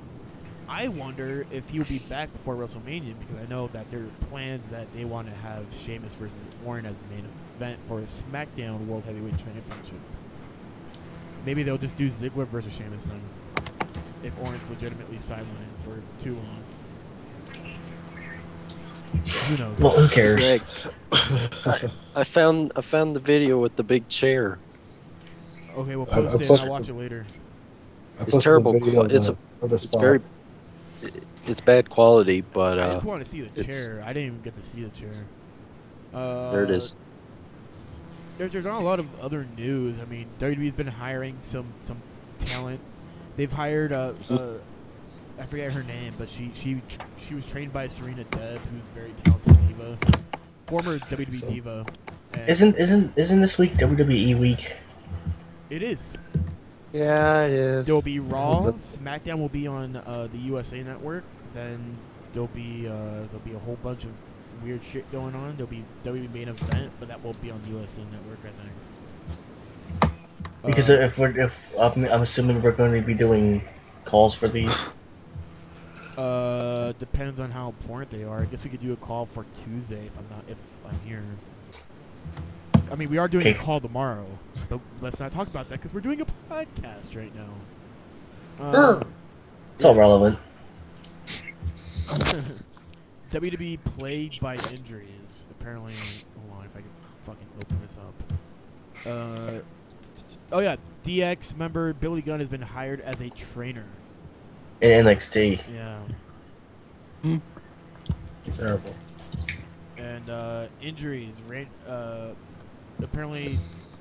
Speaker 1: I wonder if he'll be back before WrestleMania, because I know that there are plans that they want to have Sheamus versus Orton as the main event for a SmackDown World Heavyweight Championship. Maybe they'll just do Ziggler versus Sheamus then, if Orton's legitimately sidelined for too long. Who knows?
Speaker 3: Well, who cares?
Speaker 7: Greg, I found the video with the big chair.
Speaker 1: Okay, we'll
Speaker 5: I
Speaker 1: post it and
Speaker 5: posted-
Speaker 1: I'll watch it later.
Speaker 5: I
Speaker 7: It's
Speaker 5: posted
Speaker 7: terrible.
Speaker 5: the video
Speaker 7: It's
Speaker 5: of the spot.
Speaker 7: very, it's bad quality, but
Speaker 1: I just want to see the
Speaker 7: it's-
Speaker 1: chair. I didn't even get to see the chair.
Speaker 7: there it is.
Speaker 1: There's not a lot of other news. I mean, WWE's been hiring some talent. They've hired I forget her name, but she was trained by Serena Deeb, who's a very talented diva, former WWE
Speaker 5: So-
Speaker 1: diva. And
Speaker 3: Isn't this week WWE week?
Speaker 1: it is?
Speaker 4: Yeah, it is.
Speaker 1: There'll be Raw.
Speaker 5: the-
Speaker 1: SmackDown will be on the USA Network. Then there'll be a whole bunch of weird shit going on. There'll be WWE main event, but that won't be on the USA Network, I think.
Speaker 3: Because I'm assuming we're going to be doing calls for these.
Speaker 1: Depends on how important they are. I guess we could do a call for Tuesday if I'm here. I mean, we are doing a
Speaker 3: Okay.
Speaker 1: call tomorrow, but let's not talk about that because we're doing a podcast right now.
Speaker 3: It's all relevant.
Speaker 1: WWE plagued by injuries. Apparently, hold on if I can fucking open this up. Oh yeah, DX member Billy Gunn has been hired as a trainer.
Speaker 3: In NXT.
Speaker 1: Yeah.
Speaker 5: Terrible.
Speaker 1: And injuries. Apparently,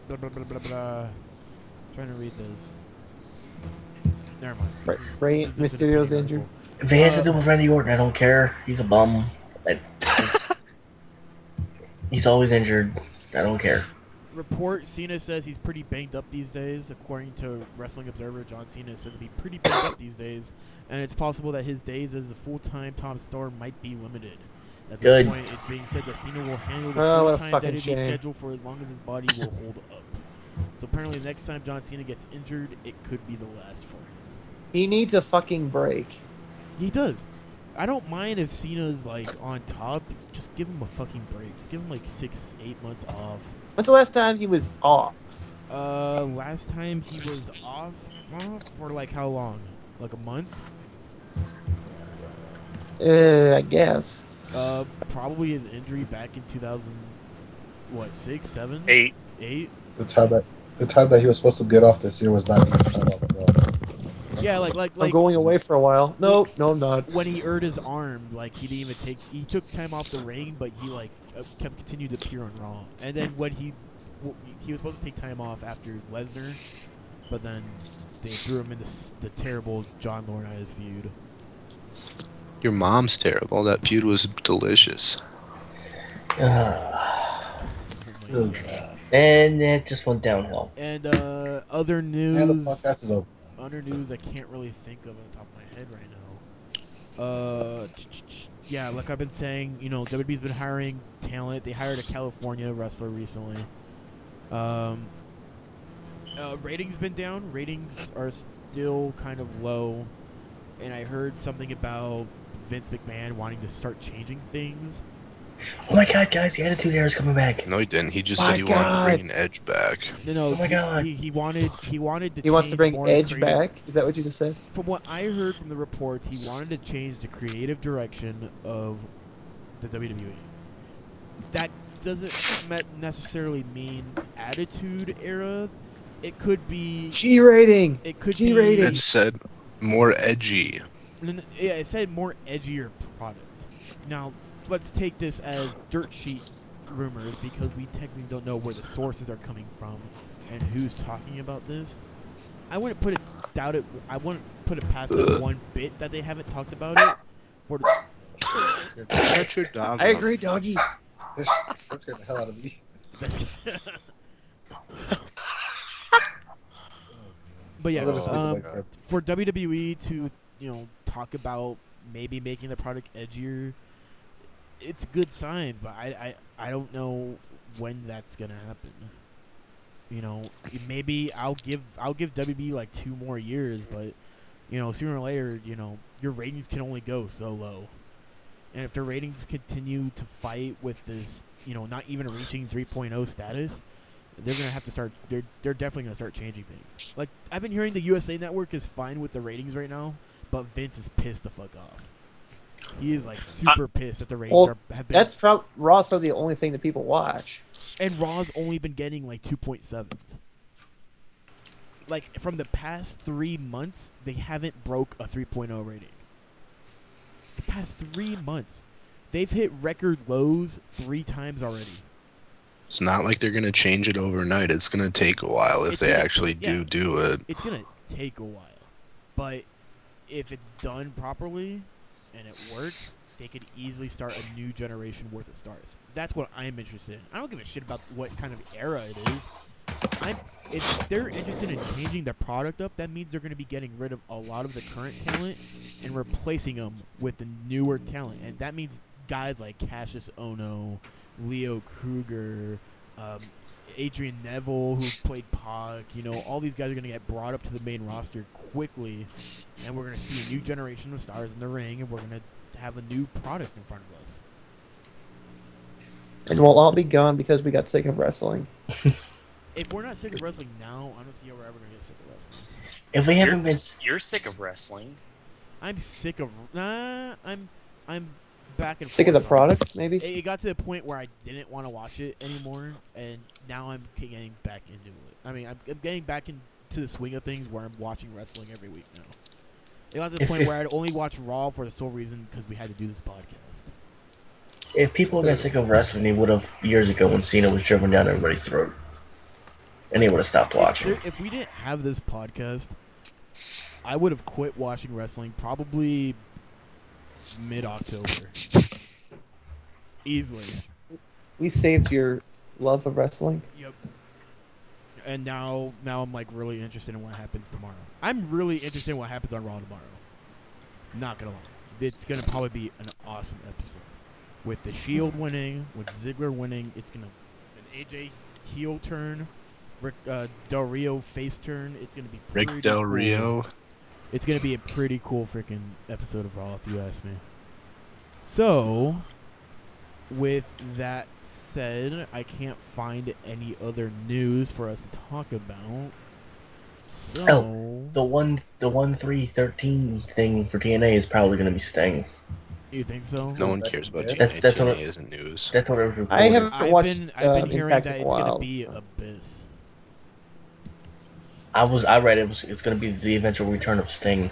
Speaker 1: blah, blah, blah, blah, blah. Trying to read this. Never mind.
Speaker 4: Right,
Speaker 1: This is just an
Speaker 4: Mysterio's
Speaker 1: opinion
Speaker 4: injured.
Speaker 1: article.
Speaker 3: If it has to do with Randy Orton, I don't care. He's a bum. He's always injured. I don't care.
Speaker 1: Report Cena says he's pretty banged up these days. According to Wrestling Observer, John Cena is said to be pretty banged up these days, and it's possible that his days as a full-time top star might be limited. At this
Speaker 3: Good.
Speaker 1: point, it's being said that Cena will handle the
Speaker 4: Oh, what a
Speaker 1: full-time
Speaker 4: fucking
Speaker 1: WWE
Speaker 4: shame.
Speaker 1: schedule for as long as his body will hold up. So apparently, next time John Cena gets injured, it could be the last for him.
Speaker 4: He needs a fucking break.
Speaker 1: He does. I don't mind if Cena's like on top. Just give him a fucking break. Just give him like 6-8 months off.
Speaker 4: When's the last time he was off?
Speaker 1: Last time he was off for like how long? Like a month?
Speaker 4: I guess.
Speaker 1: Probably his injury back in 2000. What, 6, 7,
Speaker 6: 8.
Speaker 1: 8?
Speaker 5: The time that he was supposed to get off this year was not even time off at all.
Speaker 1: Yeah, like
Speaker 4: I'm going away for a while. No, I'm not.
Speaker 1: when he hurt his arm, like he didn't even take. He took time off the ring, but he like kept continued to appear on Raw. And then when he was supposed to take time off after Lesnar, but then they threw him in the terrible John Laurinaitis feud.
Speaker 2: Your mom's terrible. That feud was delicious.
Speaker 1: Oh my
Speaker 5: Ugh.
Speaker 1: God.
Speaker 3: And it just went downhill.
Speaker 1: And other
Speaker 5: And the
Speaker 1: news.
Speaker 5: podcast is over.
Speaker 1: Other news I can't really think of on the top of my head right now. Yeah, like I've been saying, you know, WWE's been hiring talent. They hired a California wrestler recently. Ratings been down. Ratings are still kind of low. And I heard something about Vince McMahon wanting to start changing things.
Speaker 3: Oh my god, guys, the Attitude Era is coming back.
Speaker 2: No, he didn't. He just
Speaker 4: My
Speaker 2: said he wanted to
Speaker 4: God.
Speaker 2: bring an Edge back.
Speaker 1: No,
Speaker 3: Oh my God.
Speaker 1: he wanted to.
Speaker 4: He wants to
Speaker 1: change
Speaker 4: bring
Speaker 1: more
Speaker 4: Edge
Speaker 1: creative-
Speaker 4: back. Is that what you just said?
Speaker 1: From what I heard from the reports, he wanted to change the creative direction of the WWE. That doesn't necessarily mean Attitude Era. It could be.
Speaker 4: G rating.
Speaker 1: It could
Speaker 4: G
Speaker 1: be.
Speaker 4: rating.
Speaker 2: It said more edgy.
Speaker 1: Yeah, it said more edgier product. Now, let's take this as dirt sheet rumors because we technically don't know where the sources are coming from and who's talking about this. I wouldn't put it I wouldn't put it past them one bit that they haven't talked about it. For the,
Speaker 7: Shut your dog
Speaker 4: I
Speaker 7: up.
Speaker 4: agree, doggy.
Speaker 5: That scared the hell out of me.
Speaker 1: but yeah,
Speaker 5: I'm gonna sleep with my crib.
Speaker 1: for WWE to talk about maybe making the product edgier, it's good signs, but I don't know when that's gonna happen. You know, maybe I'll give WB like 2 more years, but sooner or later, your ratings can only go so low. And if the ratings continue to fight with this, not even reaching 3.0 status, they're gonna have to start. They're definitely gonna start changing things. Like I've been hearing the USA Network is fine with the ratings right now, but Vince is pissed the fuck off. He is like super pissed that the ratings have been.
Speaker 4: That's Raw's probably the only thing that people watch.
Speaker 1: And Raw's only been getting like 2.7s. Like from the past 3 months, they haven't broke a 3.0 rating. The past 3 months, they've hit record lows 3 times already.
Speaker 2: It's not like they're gonna change it overnight. It's gonna take a while if
Speaker 1: It's
Speaker 2: they
Speaker 1: gonna-
Speaker 2: actually
Speaker 1: yeah.
Speaker 2: do it.
Speaker 1: It's gonna take a while, but if it's done properly and it works, they could easily start a new generation worth of stars. That's what I'm interested in. I don't give a shit about what kind of era it is. If they're interested in changing their product up, that means they're going to be getting rid of a lot of the current talent and replacing them with the newer talent. And that means guys like Cassius Ohno, Leo Kruger, Adrian Neville, who played Pac, all these guys are going to get brought up to the main roster quickly, and we're going to see a new generation of stars in the ring, and we're going to have a new product in front of us.
Speaker 4: And we'll all be gone because we got sick of wrestling.
Speaker 1: If we're not sick of wrestling now, I don't see how we're ever going to get sick of wrestling.
Speaker 3: If we haven't been,
Speaker 6: You're sick of wrestling.
Speaker 1: I'm sick of... I'm back and
Speaker 4: Sick of the
Speaker 1: forth on it.
Speaker 4: product, maybe?
Speaker 1: It got to the point where I didn't want to watch it anymore, and now I'm getting back into it. I mean, I'm getting back into the swing of things where I'm watching wrestling every week now. It got to the point where I'd only watch Raw for the sole reason because we had to do this podcast.
Speaker 3: if people got sick of wrestling, they would have years ago when Cena was driven down everybody's throat, and they would have stopped watching.
Speaker 1: If we didn't have this podcast, I would have quit watching wrestling probably mid-October. Easily.
Speaker 4: We saved your love of wrestling.
Speaker 1: Yep. And now I'm like really interested in what happens tomorrow. I'm really interested in what happens on Raw tomorrow. Not gonna lie. It's gonna probably be an awesome episode. With the Shield winning, with Ziggler winning, it's gonna an AJ heel turn, Rick Del Rio face turn. It's gonna be pretty
Speaker 2: Rick Del
Speaker 1: cool.
Speaker 2: Rio.
Speaker 1: It's gonna be a pretty cool freaking episode of Raw, if you ask me. So, with that said, I can't find any other news for us to talk about. So,
Speaker 3: The 1-3-13 thing for TNA is probably going to be Sting.
Speaker 1: you think so?
Speaker 2: No one cares about
Speaker 5: That's-
Speaker 2: TNA.
Speaker 3: that's what
Speaker 2: TNA isn't news.
Speaker 3: That's what I was reported.
Speaker 4: I haven't
Speaker 1: I've
Speaker 4: watched
Speaker 1: been hearing
Speaker 4: Impact
Speaker 1: that
Speaker 4: in
Speaker 1: it's
Speaker 4: a
Speaker 1: gonna
Speaker 4: while,
Speaker 1: be
Speaker 4: so.
Speaker 1: Abyss.
Speaker 3: I read it's going to be the eventual return of Sting.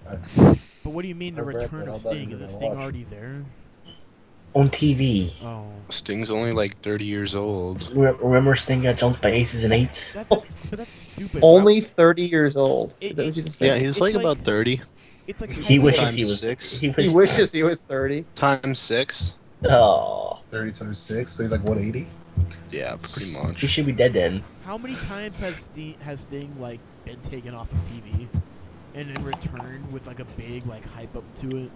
Speaker 1: But what do you mean the
Speaker 5: I've read
Speaker 1: return
Speaker 5: that.
Speaker 1: of
Speaker 5: I'm not
Speaker 1: Sting?
Speaker 5: even
Speaker 1: Is the
Speaker 5: gonna
Speaker 1: Sting
Speaker 5: watch.
Speaker 1: already there?
Speaker 3: On TV.
Speaker 1: Oh,
Speaker 2: Sting's only like 30 years old.
Speaker 3: Remember Sting got jumped by aces and eights?
Speaker 1: that's stupid.
Speaker 4: Only 30 years old. Is
Speaker 1: It-
Speaker 4: that what you just
Speaker 2: Yeah,
Speaker 4: said?
Speaker 2: he's
Speaker 1: It's
Speaker 2: like
Speaker 1: like-
Speaker 2: about 30
Speaker 1: It's like
Speaker 3: He wishes
Speaker 2: times
Speaker 3: he was
Speaker 2: 6.
Speaker 3: He
Speaker 4: He wishes he was 30.
Speaker 2: times 6.
Speaker 3: Oh,
Speaker 5: 30 times 6, so he's like 180.
Speaker 2: Yeah, pretty
Speaker 3: He
Speaker 2: much.
Speaker 3: should be dead then.
Speaker 1: How many times has Sting like been taken off of TV, and in return with like a big like hype up to it?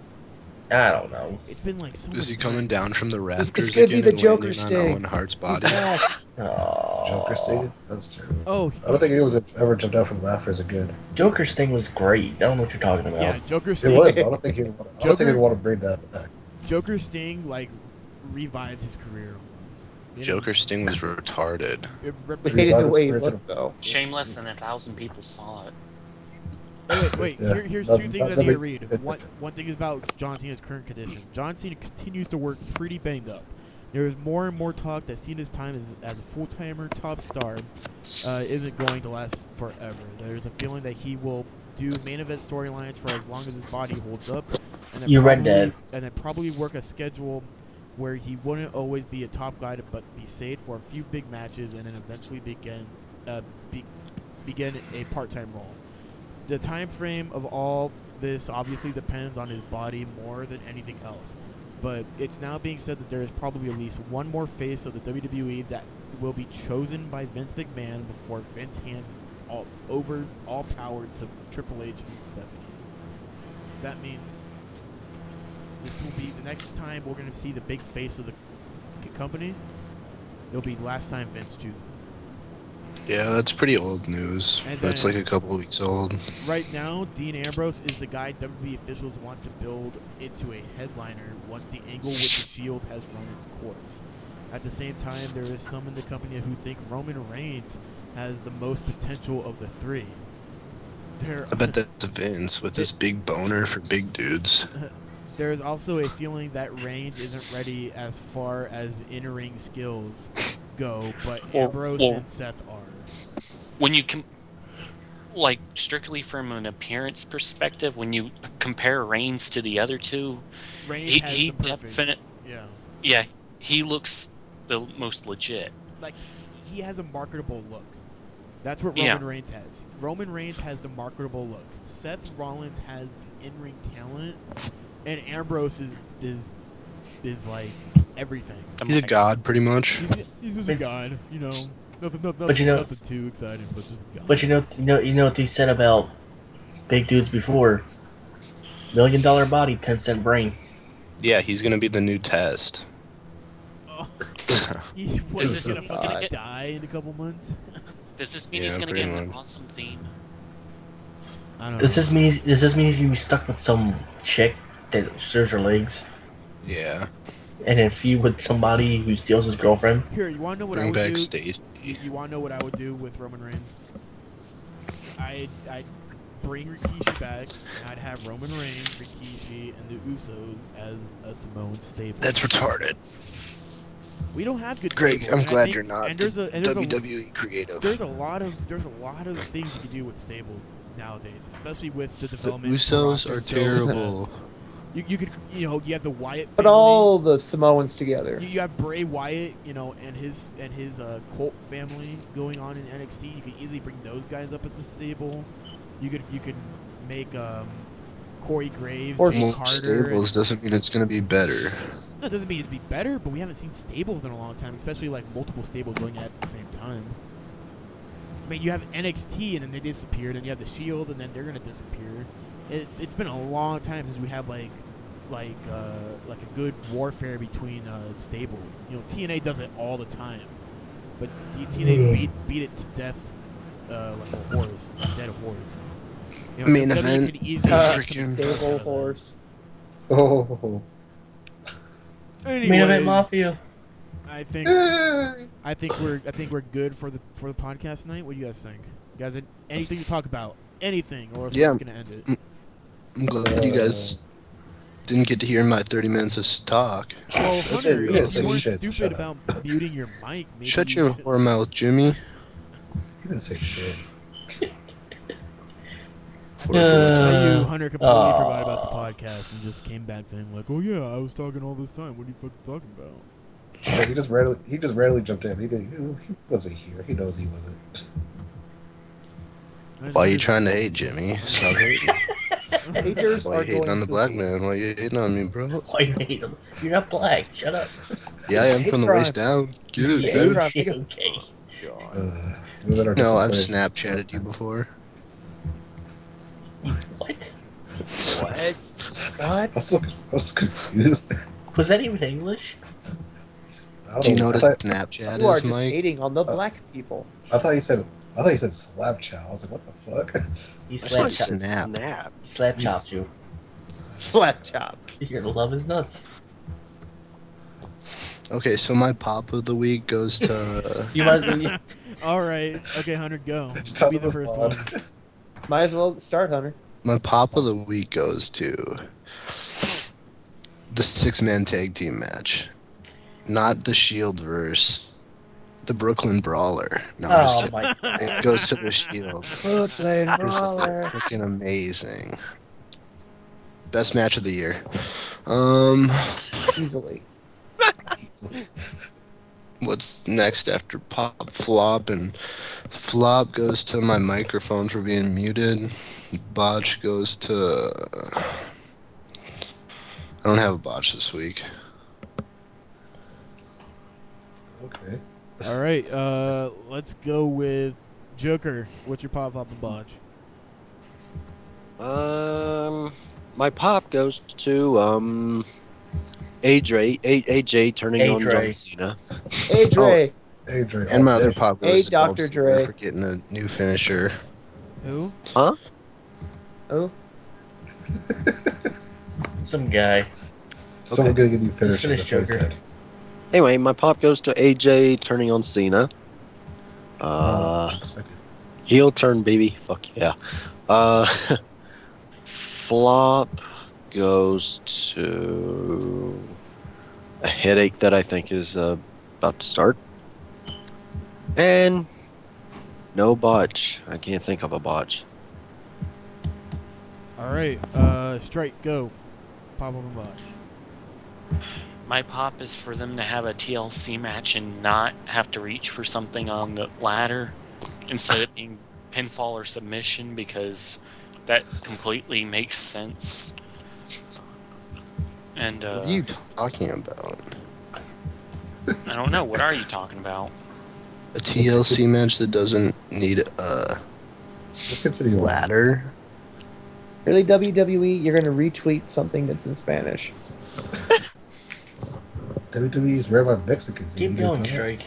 Speaker 3: I don't know.
Speaker 1: It's been like so.
Speaker 2: Is he
Speaker 1: many
Speaker 2: coming
Speaker 1: times.
Speaker 2: down from the
Speaker 4: It's
Speaker 2: rafters
Speaker 4: gonna be
Speaker 2: again
Speaker 4: the
Speaker 2: and
Speaker 4: Joker
Speaker 2: landing on
Speaker 4: Sting.
Speaker 2: Owen Hart's
Speaker 4: He's
Speaker 2: body?
Speaker 4: back.
Speaker 5: Joker
Speaker 3: Oh,
Speaker 5: Sting? That's terrible.
Speaker 1: Oh,
Speaker 5: I don't think he was ever jumped out from rafters again.
Speaker 3: Joker's thing was great. I don't know what you're talking about.
Speaker 1: yeah, Joker
Speaker 5: It
Speaker 1: Sting.
Speaker 5: was, but I don't think he would want to bring that back.
Speaker 1: Joker Sting like revived his career. You know,
Speaker 2: Joker Sting was retarded.
Speaker 1: It
Speaker 4: We hated the
Speaker 5: Regardless
Speaker 4: way he
Speaker 5: of where it's
Speaker 4: looked, though.
Speaker 6: Shameless than 1,000 people saw it.
Speaker 1: Wait.
Speaker 5: Yeah.
Speaker 1: Here's
Speaker 5: That-
Speaker 1: two things
Speaker 5: that-
Speaker 1: I
Speaker 5: that
Speaker 1: need to
Speaker 5: make-
Speaker 1: read. One thing is about John Cena's current condition. John Cena continues to work pretty banged up. There is more and more talk that Cena's time as a full-timer top star isn't going to last forever. There's a feeling that he will do main event storylines for as long as his body holds up, and then
Speaker 3: You read that.
Speaker 1: and then probably work a schedule where he wouldn't always be a top guy, but be saved for a few big matches, and then eventually begin a part-time role. The time frame of all this obviously depends on his body more than anything else. But it's now being said that there is probably at least one more face of the WWE that will be chosen by Vince McMahon before Vince hands all power to Triple H and Stephanie. So that means this will be the next time we're going to see the big face of the company. It'll be the last time Vince chooses.
Speaker 2: Yeah, that's pretty old news.
Speaker 1: And
Speaker 2: That's
Speaker 1: then-
Speaker 2: like a couple of weeks old.
Speaker 1: Right now, Dean Ambrose is the guy WWE officials want to build into a headliner once the angle with the Shield has run its course. At the same time, there is some in the company who think Roman Reigns has the most potential of the three.
Speaker 2: I bet that's Vince with his big boner for big dudes.
Speaker 1: There is also a feeling that Reigns isn't ready as far as in-ring skills go, but Ambrose and Seth are.
Speaker 6: When you like strictly from an appearance perspective, when you compare Reigns to the other two,
Speaker 1: Reigns
Speaker 6: he
Speaker 1: has
Speaker 6: he
Speaker 1: the perfect,
Speaker 6: definitely
Speaker 1: yeah.
Speaker 6: he looks the most legit.
Speaker 1: Like he has a marketable look. That's what
Speaker 6: Yeah.
Speaker 1: Roman Reigns has. Roman Reigns has the marketable look. Seth Rollins has the in-ring talent, and Ambrose is like everything.
Speaker 2: He's a god, pretty much.
Speaker 1: He's just a god, you know. Nothing
Speaker 3: But you know-
Speaker 1: nothing too exciting, but just a god.
Speaker 3: But you know what they said about big dudes before? $1 million body, 10-cent brain.
Speaker 2: Yeah, he's gonna be the new test.
Speaker 1: Oh. Was
Speaker 6: Is
Speaker 1: he
Speaker 6: this
Speaker 1: gonna
Speaker 6: gonna get-
Speaker 1: die in a couple months?
Speaker 6: Does this mean
Speaker 2: Yeah,
Speaker 6: he's gonna
Speaker 2: pretty
Speaker 6: get an
Speaker 2: much.
Speaker 6: awesome theme?
Speaker 1: I don't know.
Speaker 3: Does this mean he's gonna be stuck with some chick that serves her legs,
Speaker 2: Yeah.
Speaker 3: and then feud with somebody who steals his girlfriend?
Speaker 1: Here, you wanna know what I
Speaker 2: Bring
Speaker 1: would
Speaker 2: back
Speaker 1: do?
Speaker 2: Stacy.
Speaker 1: You wanna know what I would do with Roman Reigns? I'd bring Rikishi back, and I'd have Roman Reigns, Rikishi, and the Usos as a Samoan stable.
Speaker 2: That's retarded.
Speaker 1: We don't have good
Speaker 2: Greg,
Speaker 1: stables,
Speaker 2: I'm
Speaker 1: and I
Speaker 2: glad
Speaker 1: think-
Speaker 2: you're not
Speaker 1: And there's
Speaker 2: the
Speaker 1: a
Speaker 2: WWE creative.
Speaker 1: there's a lot of things you can do with stables nowadays, especially with the
Speaker 2: The
Speaker 1: development.
Speaker 2: Usos
Speaker 1: roster
Speaker 2: are
Speaker 1: so-
Speaker 2: terrible.
Speaker 1: You could you have the Wyatt.
Speaker 4: Put
Speaker 1: family.
Speaker 4: all the Samoans together.
Speaker 1: You have Bray Wyatt, and his Colt family going on in NXT. You could easily bring those guys up as a stable. You could make Corey Graves,
Speaker 4: Or
Speaker 1: Jake
Speaker 2: More
Speaker 1: Carter.
Speaker 2: stables doesn't mean it's gonna be better.
Speaker 1: No, it doesn't mean it'd be better, but we haven't seen stables in a long time, especially like multiple stables going at the same time. I mean, you have NXT and then they disappeared, and you have the Shield and then they're gonna disappear. It's been a long time since we have like a good warfare between stables. TNA does it all the time, but TNA beat it to death like a horse, dead horse.
Speaker 2: Main
Speaker 1: WWE
Speaker 2: event,
Speaker 1: could easily
Speaker 2: freaking-
Speaker 4: Stable horse.
Speaker 5: Oh.
Speaker 3: Main event
Speaker 1: Anyways,
Speaker 3: mafia.
Speaker 1: I think we're good for the podcast tonight. What do you guys think? You guys, anything to talk about? Anything, or else
Speaker 2: Yeah.
Speaker 1: we're just gonna end it.
Speaker 2: I'm glad you guys didn't get to hear my 30 minutes of talk.
Speaker 1: Well,
Speaker 5: That's
Speaker 1: Hunter,
Speaker 5: it,
Speaker 1: if
Speaker 5: yes,
Speaker 1: you weren't
Speaker 5: shit,
Speaker 1: stupid
Speaker 5: shut
Speaker 1: about muting your mic, maybe
Speaker 2: Shut
Speaker 1: you
Speaker 2: your
Speaker 1: should-
Speaker 2: whore mouth, Jimmy.
Speaker 5: You didn't say shit.
Speaker 1: You, Hunter, completely
Speaker 3: Aw.
Speaker 1: forgot about the podcast and just came back saying like, "Oh yeah, I was talking all this time. What are you fucking talking about?"
Speaker 5: Yeah, he just rarely jumped in. He wasn't here. He knows he wasn't.
Speaker 2: Why are you trying to hate Jimmy? Stop hating.
Speaker 4: Haters
Speaker 2: Why
Speaker 4: are
Speaker 2: you hating
Speaker 4: going
Speaker 2: on the
Speaker 4: to
Speaker 2: black
Speaker 4: hate.
Speaker 2: man? Why you hating on me, bro?
Speaker 3: Why you hate him? You're not black. Shut up.
Speaker 2: Yeah, I am
Speaker 4: Hate
Speaker 2: from the
Speaker 4: crime.
Speaker 2: waist down. Get it,
Speaker 3: Yeah,
Speaker 4: Hate
Speaker 2: dude.
Speaker 4: crime.
Speaker 3: okay, okay.
Speaker 1: God.
Speaker 5: Do better
Speaker 2: No, I've
Speaker 5: discipline.
Speaker 2: Snapchatted you before.
Speaker 3: What?
Speaker 1: What?
Speaker 4: What?
Speaker 5: I was so confused.
Speaker 3: Was that even English?
Speaker 5: I don't
Speaker 2: Do you know
Speaker 5: I
Speaker 2: what a
Speaker 5: thought,
Speaker 2: Snapchat
Speaker 4: You are
Speaker 2: is,
Speaker 4: just
Speaker 2: Mike?
Speaker 4: hating on the black people.
Speaker 5: I thought you said slap chow. I was like, what the fuck?
Speaker 3: He
Speaker 2: That's
Speaker 3: slap
Speaker 2: not
Speaker 3: chop.
Speaker 2: Snap.
Speaker 3: He slap chopped you.
Speaker 4: Slap chop.
Speaker 3: You're gonna love his nuts.
Speaker 2: Okay, so my pop of the week goes to.
Speaker 3: You might as well.
Speaker 1: All right. Okay, Hunter, go.
Speaker 5: Top
Speaker 1: Be
Speaker 5: of
Speaker 1: the
Speaker 5: the
Speaker 1: first
Speaker 5: squad.
Speaker 1: one.
Speaker 4: Might as well start, Hunter.
Speaker 2: My pop of the week goes to the 6-man tag team match. Not the Shield verse the Brooklyn Brawler. No, I'm just
Speaker 3: Oh
Speaker 2: kidding.
Speaker 3: my god.
Speaker 2: It goes to the Shield.
Speaker 4: Brooklyn
Speaker 2: It's
Speaker 4: Brawler.
Speaker 2: freaking amazing. Best match of the year.
Speaker 4: Easily.
Speaker 2: What's next after pop? Flop, and flop goes to my microphone for being muted. Botch goes to. I don't have a botch this week.
Speaker 5: Okay.
Speaker 1: All right. Let's go with Joker. What's your pop, flop, and botch?
Speaker 7: My pop goes to AJ turning on
Speaker 3: Dre.
Speaker 7: John Cena.
Speaker 4: Hey, Dre.
Speaker 5: Hey, Dre.
Speaker 2: And my other pop goes
Speaker 4: Hey,
Speaker 2: to Dolph
Speaker 4: Dr.
Speaker 2: Ziggler
Speaker 4: Dre.
Speaker 2: for getting a new finisher.
Speaker 1: Who?
Speaker 7: Huh?
Speaker 4: Oh,
Speaker 3: Some guy.
Speaker 5: Someone gonna give you
Speaker 3: Just
Speaker 5: finish.
Speaker 3: finish Joker.
Speaker 7: Anyway, my pop goes to AJ turning on Cena.
Speaker 5: Oh,
Speaker 7: Heel turn, baby. Fuck yeah. Flop goes to a headache that I think is about to start. And no botch. I can't think of a botch.
Speaker 1: All right. Strike, go. Pop, flop, and botch.
Speaker 6: My pop is for them to have a TLC match and not have to reach for something on the ladder instead of being pinfall or submission, because that completely makes sense. And
Speaker 2: What are you talking about?
Speaker 6: I don't know. What are you talking about?
Speaker 2: A TLC match that doesn't need a
Speaker 5: Let's continue on.
Speaker 2: ladder?
Speaker 4: really, WWE? You're gonna retweet something that's in Spanish.
Speaker 5: WWE's rare by Mexicans.
Speaker 3: Keep
Speaker 5: You
Speaker 3: going,
Speaker 5: know?
Speaker 3: Strike.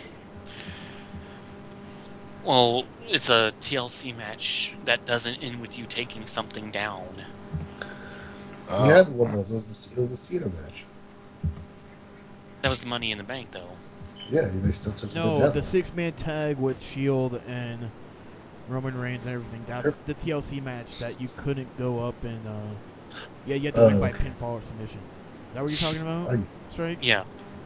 Speaker 6: Well, it's a TLC match that doesn't end with you taking something down.
Speaker 5: We had one of those. It was the Cena match.
Speaker 6: That was the Money in the Bank, though.
Speaker 5: Yeah, they still took something
Speaker 1: No,
Speaker 5: down.
Speaker 1: the 6-man tag with Shield and Roman Reigns and everything. That's the TLC match that you couldn't go up and you had to win by
Speaker 5: okay.
Speaker 1: pinfall or submission. Is that what you're talking about, Strike?
Speaker 6: Yeah.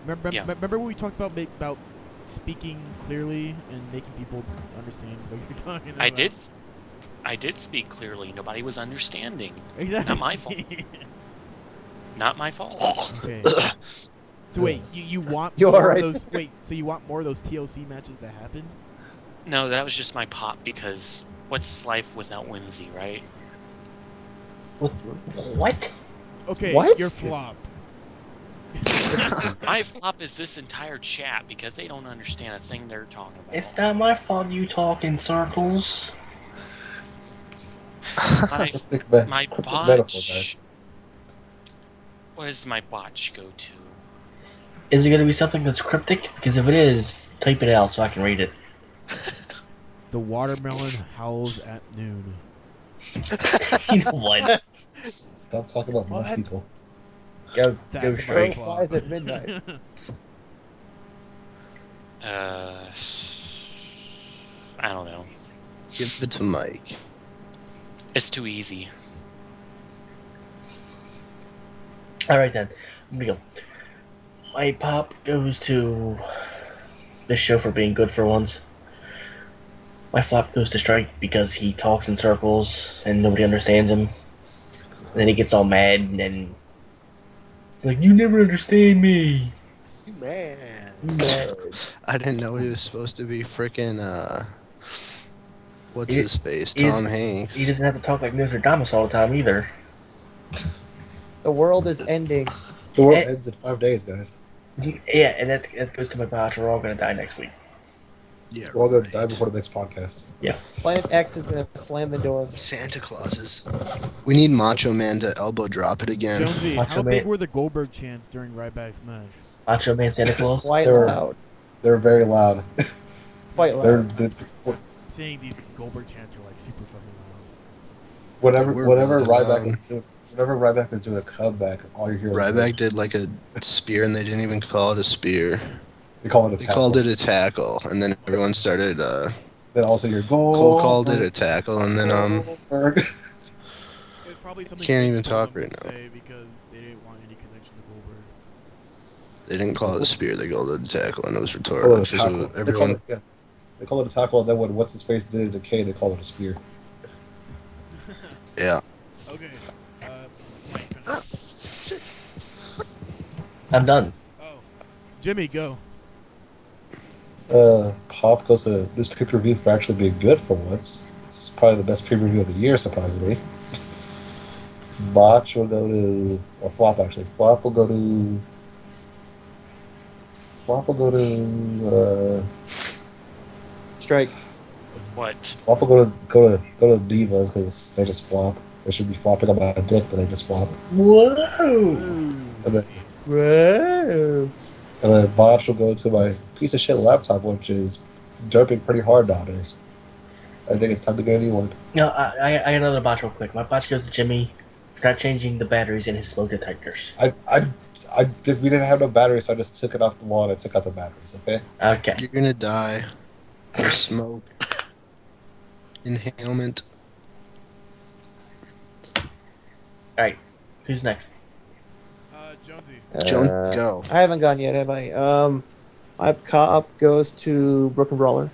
Speaker 1: Remember,
Speaker 6: Yeah.
Speaker 1: remember when we talked about speaking clearly and making people understand what you're talking about?
Speaker 6: I did speak clearly. Nobody was understanding.
Speaker 1: Exactly.
Speaker 6: Not my fault. Not my fault.
Speaker 1: Okay. So wait, you want
Speaker 4: You
Speaker 1: more
Speaker 4: alright?
Speaker 1: of those? Wait, so you want more of those TLC matches to happen?
Speaker 6: No, that was just my pop, because what's life without whimsy, right?
Speaker 3: What?
Speaker 1: Okay,
Speaker 4: What?
Speaker 1: you're flopped.
Speaker 6: My flop is this entire chat because they don't understand a thing they're talking about.
Speaker 3: It's not my fault you talk in circles.
Speaker 6: My,
Speaker 5: Quick me-
Speaker 6: my
Speaker 5: quick metaphor,
Speaker 6: botch. What does my botch go to?
Speaker 3: Is it going to be something that's cryptic? Because if it is, type it out so I can read it.
Speaker 1: The watermelon howls at noon.
Speaker 3: You know what?
Speaker 5: Stop talking about black
Speaker 4: What?
Speaker 5: people.
Speaker 3: Go
Speaker 1: That's my
Speaker 3: straight.
Speaker 1: flop.
Speaker 4: Flies at midnight.
Speaker 6: I don't know.
Speaker 2: Give it to Mike.
Speaker 6: It's too easy.
Speaker 3: All right then, I'm gonna go. My pop goes to this show for being good for once. My flop goes to Strike because he talks in circles and nobody understands him. And then he gets all mad and then it's like, you never understand me.
Speaker 7: Man.
Speaker 2: I didn't know he was supposed to be frickin' what's
Speaker 3: He-
Speaker 2: his face?
Speaker 3: he's-
Speaker 2: Tom Hanks.
Speaker 3: He doesn't have to talk like Nostradamus all the time either.
Speaker 4: The world is ending.
Speaker 5: The world
Speaker 3: Eh.
Speaker 5: ends in 5 days, guys.
Speaker 3: Yeah, and that goes to my botch. We're all gonna die next week.
Speaker 2: Yeah,
Speaker 5: We're all gonna die
Speaker 2: right.
Speaker 5: before the next podcast.
Speaker 4: Planet X is gonna slam the doors.
Speaker 2: Santa Clauses. We need Macho Man to elbow drop it again.
Speaker 1: Jonesy,
Speaker 3: Macho
Speaker 1: how big
Speaker 3: Man.
Speaker 1: were the Goldberg chants during Ryback's match?
Speaker 3: Macho Man Santa Claus.
Speaker 4: Quite
Speaker 5: They're-
Speaker 4: loud.
Speaker 5: They're very loud.
Speaker 4: Quite
Speaker 5: They're,
Speaker 4: loud.
Speaker 5: they're
Speaker 1: I'm saying these Goldberg chants are like super fucking loud.
Speaker 5: whenever
Speaker 2: We're
Speaker 5: whenever
Speaker 2: really
Speaker 5: Ryback
Speaker 2: loud.
Speaker 5: is doing, whenever Ryback is doing a comeback, all you hear is
Speaker 2: Ryback did like a spear, and they didn't even call it a spear.
Speaker 5: they call it a
Speaker 2: They
Speaker 5: tackle.
Speaker 2: called it a tackle, and then everyone started.
Speaker 5: Then also your goal.
Speaker 2: Cole called it a tackle, and then
Speaker 5: Goldberg.
Speaker 1: It was probably something
Speaker 2: Can't
Speaker 1: they
Speaker 2: even
Speaker 1: told
Speaker 2: talk
Speaker 1: them
Speaker 2: right
Speaker 1: to
Speaker 2: now.
Speaker 1: say because they didn't want any connection to Goldberg.
Speaker 2: They didn't call it a spear. They called it a tackle, and it was
Speaker 5: They
Speaker 2: retarded
Speaker 5: call it a
Speaker 2: because
Speaker 5: tackle. They call
Speaker 2: everyone.
Speaker 5: it, yeah. They call it a tackle, and then when what's his face did it as a K, they call it a spear.
Speaker 2: Yeah.
Speaker 1: Okay. Mike, finish.
Speaker 3: I'm done.
Speaker 1: Oh, Jimmy, go.
Speaker 5: Pop goes to this pay-per-view for actually being good for once. It's probably the best pay-per-view of the year, surprisingly. Botch will go to, or Flop actually. Flop will go to.
Speaker 4: Strike.
Speaker 6: What?
Speaker 5: Flop will go to Divas because they just flop. They should be flopping on my dick, but they just flop.
Speaker 3: Whoa!
Speaker 5: And then,
Speaker 4: Whoa.
Speaker 5: and then Botch will go to my piece of shit laptop, which is jumping pretty hard nowadays. I think it's time to get a new one.
Speaker 3: No, I got another botch real quick. My botch goes to Jimmy for not changing the batteries in his smoke detectors.
Speaker 5: We didn't have no batteries, so I just took it off the wall and I took out the batteries. Okay.
Speaker 3: Okay.
Speaker 2: You're gonna die. Of smoke. Inhalement.
Speaker 3: Alright. Who's next?
Speaker 1: Jonesy.
Speaker 2: Go.
Speaker 4: I haven't gone yet, have I? My cop goes to Brooklyn Brawler.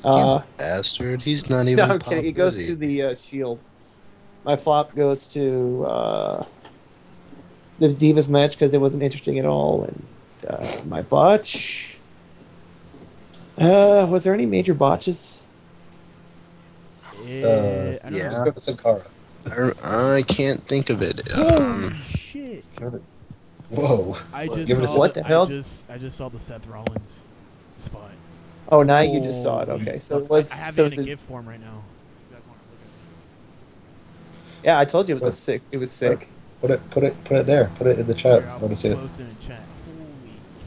Speaker 2: Bastard. He's not even.
Speaker 4: No, I'm kidding. It goes
Speaker 2: is
Speaker 4: to the Shield. My flop goes to the Divas match because it wasn't interesting at all. And my botch. Was there any major botches?
Speaker 1: I don't
Speaker 2: yeah.
Speaker 1: know.
Speaker 5: Let's go to Sin Cara.
Speaker 2: I can't think of it.
Speaker 1: Holy shit!
Speaker 5: Whoa.
Speaker 1: I just
Speaker 5: Give it a
Speaker 1: saw
Speaker 5: second.
Speaker 4: What the hell?
Speaker 1: I just saw the Seth Rollins spot.
Speaker 4: Oh, now you just saw it.
Speaker 1: Holy
Speaker 4: Okay, so
Speaker 1: fuck.
Speaker 4: it was.
Speaker 1: I have
Speaker 4: So
Speaker 1: it
Speaker 4: it's
Speaker 1: in a
Speaker 4: the-
Speaker 1: gift form right now. You guys wanna look
Speaker 4: yeah, I told you it was sick. It was sick.
Speaker 5: Put it there. Put it in the
Speaker 1: at it?
Speaker 5: chat.
Speaker 1: Here,
Speaker 5: I
Speaker 1: I'll
Speaker 5: want to see it
Speaker 1: post it in chat.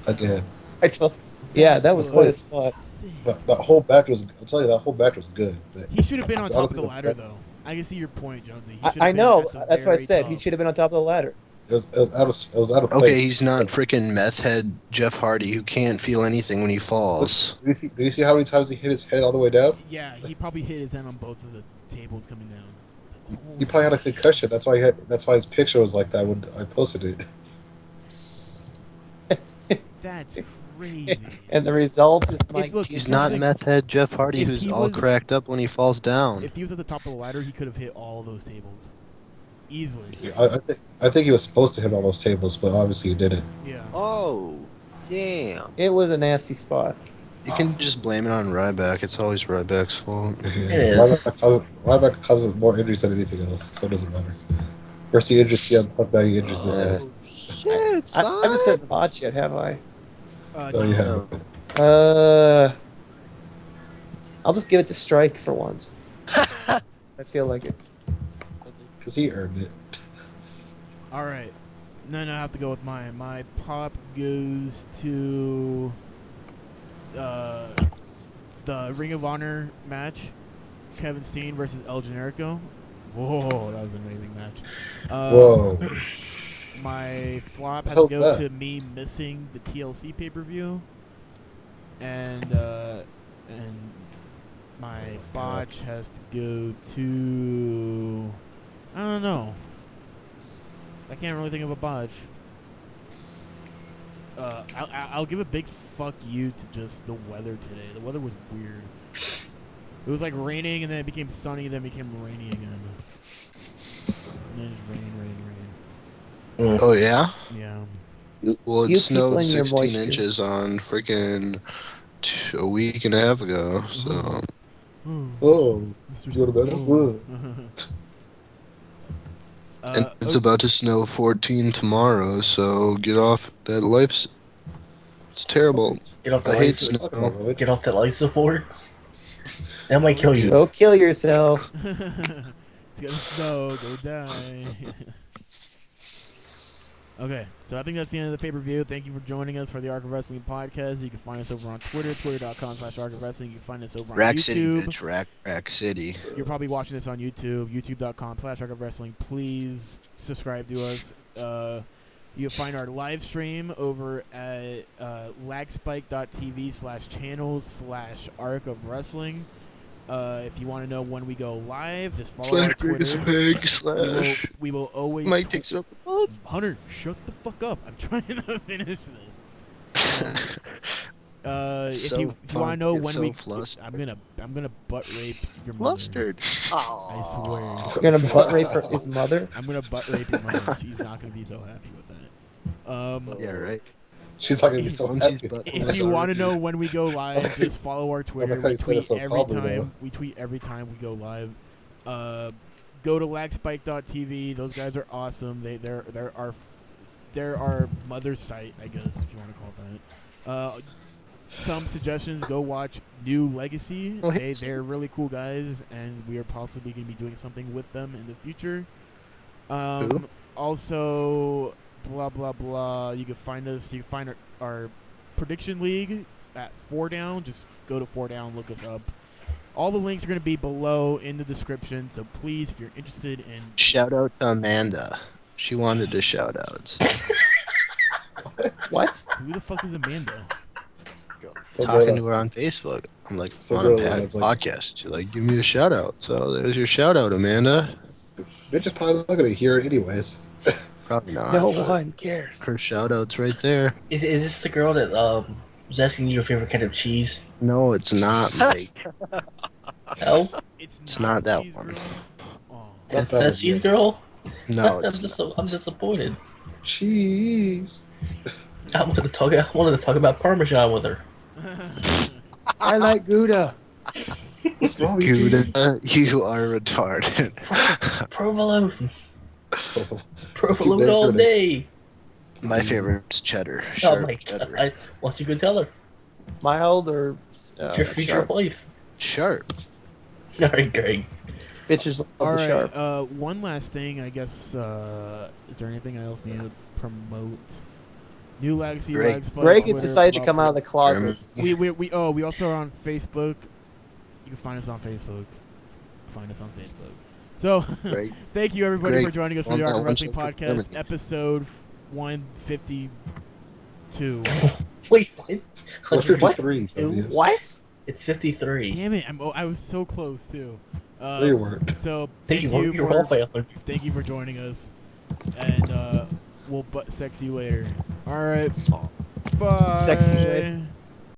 Speaker 1: Holy
Speaker 5: again.
Speaker 4: I told. Yeah, that was quite a spot.
Speaker 1: sick.
Speaker 5: That whole match was. I'll tell you, that whole match was good. But
Speaker 1: He should have been on
Speaker 5: it's
Speaker 1: top of the
Speaker 5: honestly
Speaker 1: ladder,
Speaker 5: the-
Speaker 1: though. I can see your point, Jonesy. He should
Speaker 4: I
Speaker 1: have been
Speaker 4: know.
Speaker 1: at the
Speaker 4: That's what I
Speaker 1: very
Speaker 4: said.
Speaker 1: top.
Speaker 4: He should have been on top of the ladder.
Speaker 5: It was out of place.
Speaker 2: Okay, he's not freaking meth head Jeff Hardy who can't feel anything when he falls.
Speaker 5: Did you see how many times he hit his head all the way down?
Speaker 1: Yeah, he probably hit his head on both of the tables coming down.
Speaker 5: He probably had a concussion. That's why that's why his picture was like that when I posted it.
Speaker 1: That's crazy.
Speaker 4: And the result is my.
Speaker 1: Look,
Speaker 2: He's
Speaker 1: if
Speaker 2: not
Speaker 1: was-
Speaker 2: meth head Jeff Hardy
Speaker 1: if
Speaker 2: who's
Speaker 1: he
Speaker 2: all
Speaker 1: was-
Speaker 2: cracked up when he falls down.
Speaker 1: If he was at the top of the ladder, he could have hit all of those tables. Easily.
Speaker 5: I think he was supposed to hit all those tables, but obviously he didn't.
Speaker 1: Yeah.
Speaker 7: Oh, damn.
Speaker 4: It was a nasty spot.
Speaker 2: You can just blame it on Ryback. It's always Ryback's fault.
Speaker 3: is.
Speaker 5: Ryback causes more injuries than anything else, so it doesn't matter. First he injures CM Punk, now he injures this guy.
Speaker 7: Oh, shit, son.
Speaker 4: I haven't said botch yet, have I?
Speaker 5: Oh,
Speaker 1: No.
Speaker 5: you have.
Speaker 4: I'll just give it to Strike for once. I feel like it.
Speaker 5: Because he earned it.
Speaker 1: All right. Then I have to go with mine. My pop goes to the Ring of Honor match, Kevin Steen versus El Generico. Whoa, that was an amazing match.
Speaker 5: Whoa.
Speaker 1: My flop has
Speaker 5: hell's
Speaker 1: to go
Speaker 5: that?
Speaker 1: to me missing the TLC pay-per-view, and my botch has to go to I don't know. I can't really think of a botch. I'll give a big fuck you to just the weather today. The weather was weird. It was like raining, and then it became sunny, then it became rainy again. And then just rain.
Speaker 2: Oh yeah?
Speaker 1: Yeah.
Speaker 2: Well, it
Speaker 4: You
Speaker 2: snowed
Speaker 4: people and your
Speaker 2: 16
Speaker 4: moisture.
Speaker 2: inches on freaking a week and a half ago. So
Speaker 5: Oh.
Speaker 1: Mr.
Speaker 5: You wanna bet?
Speaker 1: Snow.
Speaker 2: And it's about to snow 14 tomorrow, so get off that life's. It's terrible.
Speaker 3: Get off the
Speaker 2: I hate
Speaker 3: life.
Speaker 2: snow.
Speaker 3: Get off that life support. That might kill you.
Speaker 4: Go kill yourself.
Speaker 1: It's gonna snow. Go die. Okay, so I think that's the end of the pay-per-view. Thank you for joining us for the Arc of Wrestling podcast. You can find us over on Twitter, twitter.com/Arc of Wrestling. You can find us over on
Speaker 2: Rack
Speaker 1: YouTube.
Speaker 2: City, bitch. Rack City.
Speaker 1: You're probably watching this on YouTube, youtube.com/Arc of Wrestling. Please subscribe to us. You can find our live stream over at lagspike.tv/channels/Arc of Wrestling. If you want to know when we go live, just follow our Twitter. We will always.
Speaker 2: Mike takes it up.
Speaker 1: Hunter, shut the fuck up! I'm trying to finish this. If you want to know when we, I'm gonna butt rape your mother.
Speaker 2: Flustered.
Speaker 1: I swear.
Speaker 4: You're gonna butt rape his mother?
Speaker 1: I'm gonna butt rape your mother. She's not gonna be so happy with that.
Speaker 2: Yeah, right.
Speaker 5: She's not gonna be so happy.
Speaker 1: If you want to know when we go live, just follow our Twitter. We tweet every time we go live. Go to lagspike.tv. Those guys are awesome. They're our mother's site, I guess, if you want to call it that. Some suggestions: go watch New Legacy. They're really cool guys, and we are possibly going to be doing something with them in the future. Also, blah blah blah. You can find us. You can find our prediction league at 4Down. Just go to 4Down, look us up. All the links are going to be below in the description. So please, if you're interested in,
Speaker 2: shout out to Amanda. She wanted to shout outs.
Speaker 4: What?
Speaker 1: Who the fuck is Amanda?
Speaker 2: Talking to her on Facebook. I'm like, on a podcast. She's like, give me a shout out. So there's your shout out, Amanda.
Speaker 5: They're just probably not gonna hear it anyways.
Speaker 2: Probably not.
Speaker 4: No one cares.
Speaker 2: Her shout out's right there.
Speaker 3: Is this the girl that was asking you your favorite kind of cheese?
Speaker 2: No, it's not, Mike.
Speaker 3: Elf?
Speaker 2: It's not that one.
Speaker 1: Oh.
Speaker 3: That cheese girl?
Speaker 2: No, it's
Speaker 3: I'm disappointed.
Speaker 5: Cheese.
Speaker 3: I wanted to talk about Parmesan with her.
Speaker 4: I like Gouda.
Speaker 5: What's wrong with you?
Speaker 2: Gouda, you are retarded.
Speaker 3: Provolone. Provolone all day.
Speaker 2: My favorite's cheddar.
Speaker 3: Oh
Speaker 2: Sharp
Speaker 3: my
Speaker 2: cheddar.
Speaker 3: god. Why don't you go tell her?
Speaker 4: Mild or
Speaker 3: It's your future
Speaker 4: sharp?
Speaker 3: wife.
Speaker 2: Sharp.
Speaker 3: Alright, Greg.
Speaker 4: Bitches love
Speaker 1: All
Speaker 4: the
Speaker 1: right.
Speaker 4: sharp.
Speaker 1: One last thing, I guess. Is there anything else need to promote? New Legacy,
Speaker 2: Greg.
Speaker 1: Lagspike,
Speaker 4: Greg has
Speaker 1: Twitter,
Speaker 4: decided to
Speaker 1: blah,
Speaker 4: come
Speaker 1: blah.
Speaker 4: out of the closet.
Speaker 1: We also are on Facebook. You can find us on Facebook. Find us on Facebook. So,
Speaker 2: Greg.
Speaker 1: thank you everybody
Speaker 2: Greg,
Speaker 1: for joining us for the
Speaker 2: one
Speaker 1: Arc of
Speaker 2: time,
Speaker 1: Wrestling
Speaker 2: one
Speaker 1: podcast,
Speaker 2: second.
Speaker 1: episode 152.
Speaker 3: Wait, what?
Speaker 5: What's 53? Tobias?
Speaker 4: What?
Speaker 3: It's 53.
Speaker 1: Damn it! I was so close too.
Speaker 5: No, you weren't.
Speaker 1: So
Speaker 3: Thank you. You're all by 100.
Speaker 1: thank you for joining us, and we'll butt sex you later. All right, bye.
Speaker 4: Sex you later.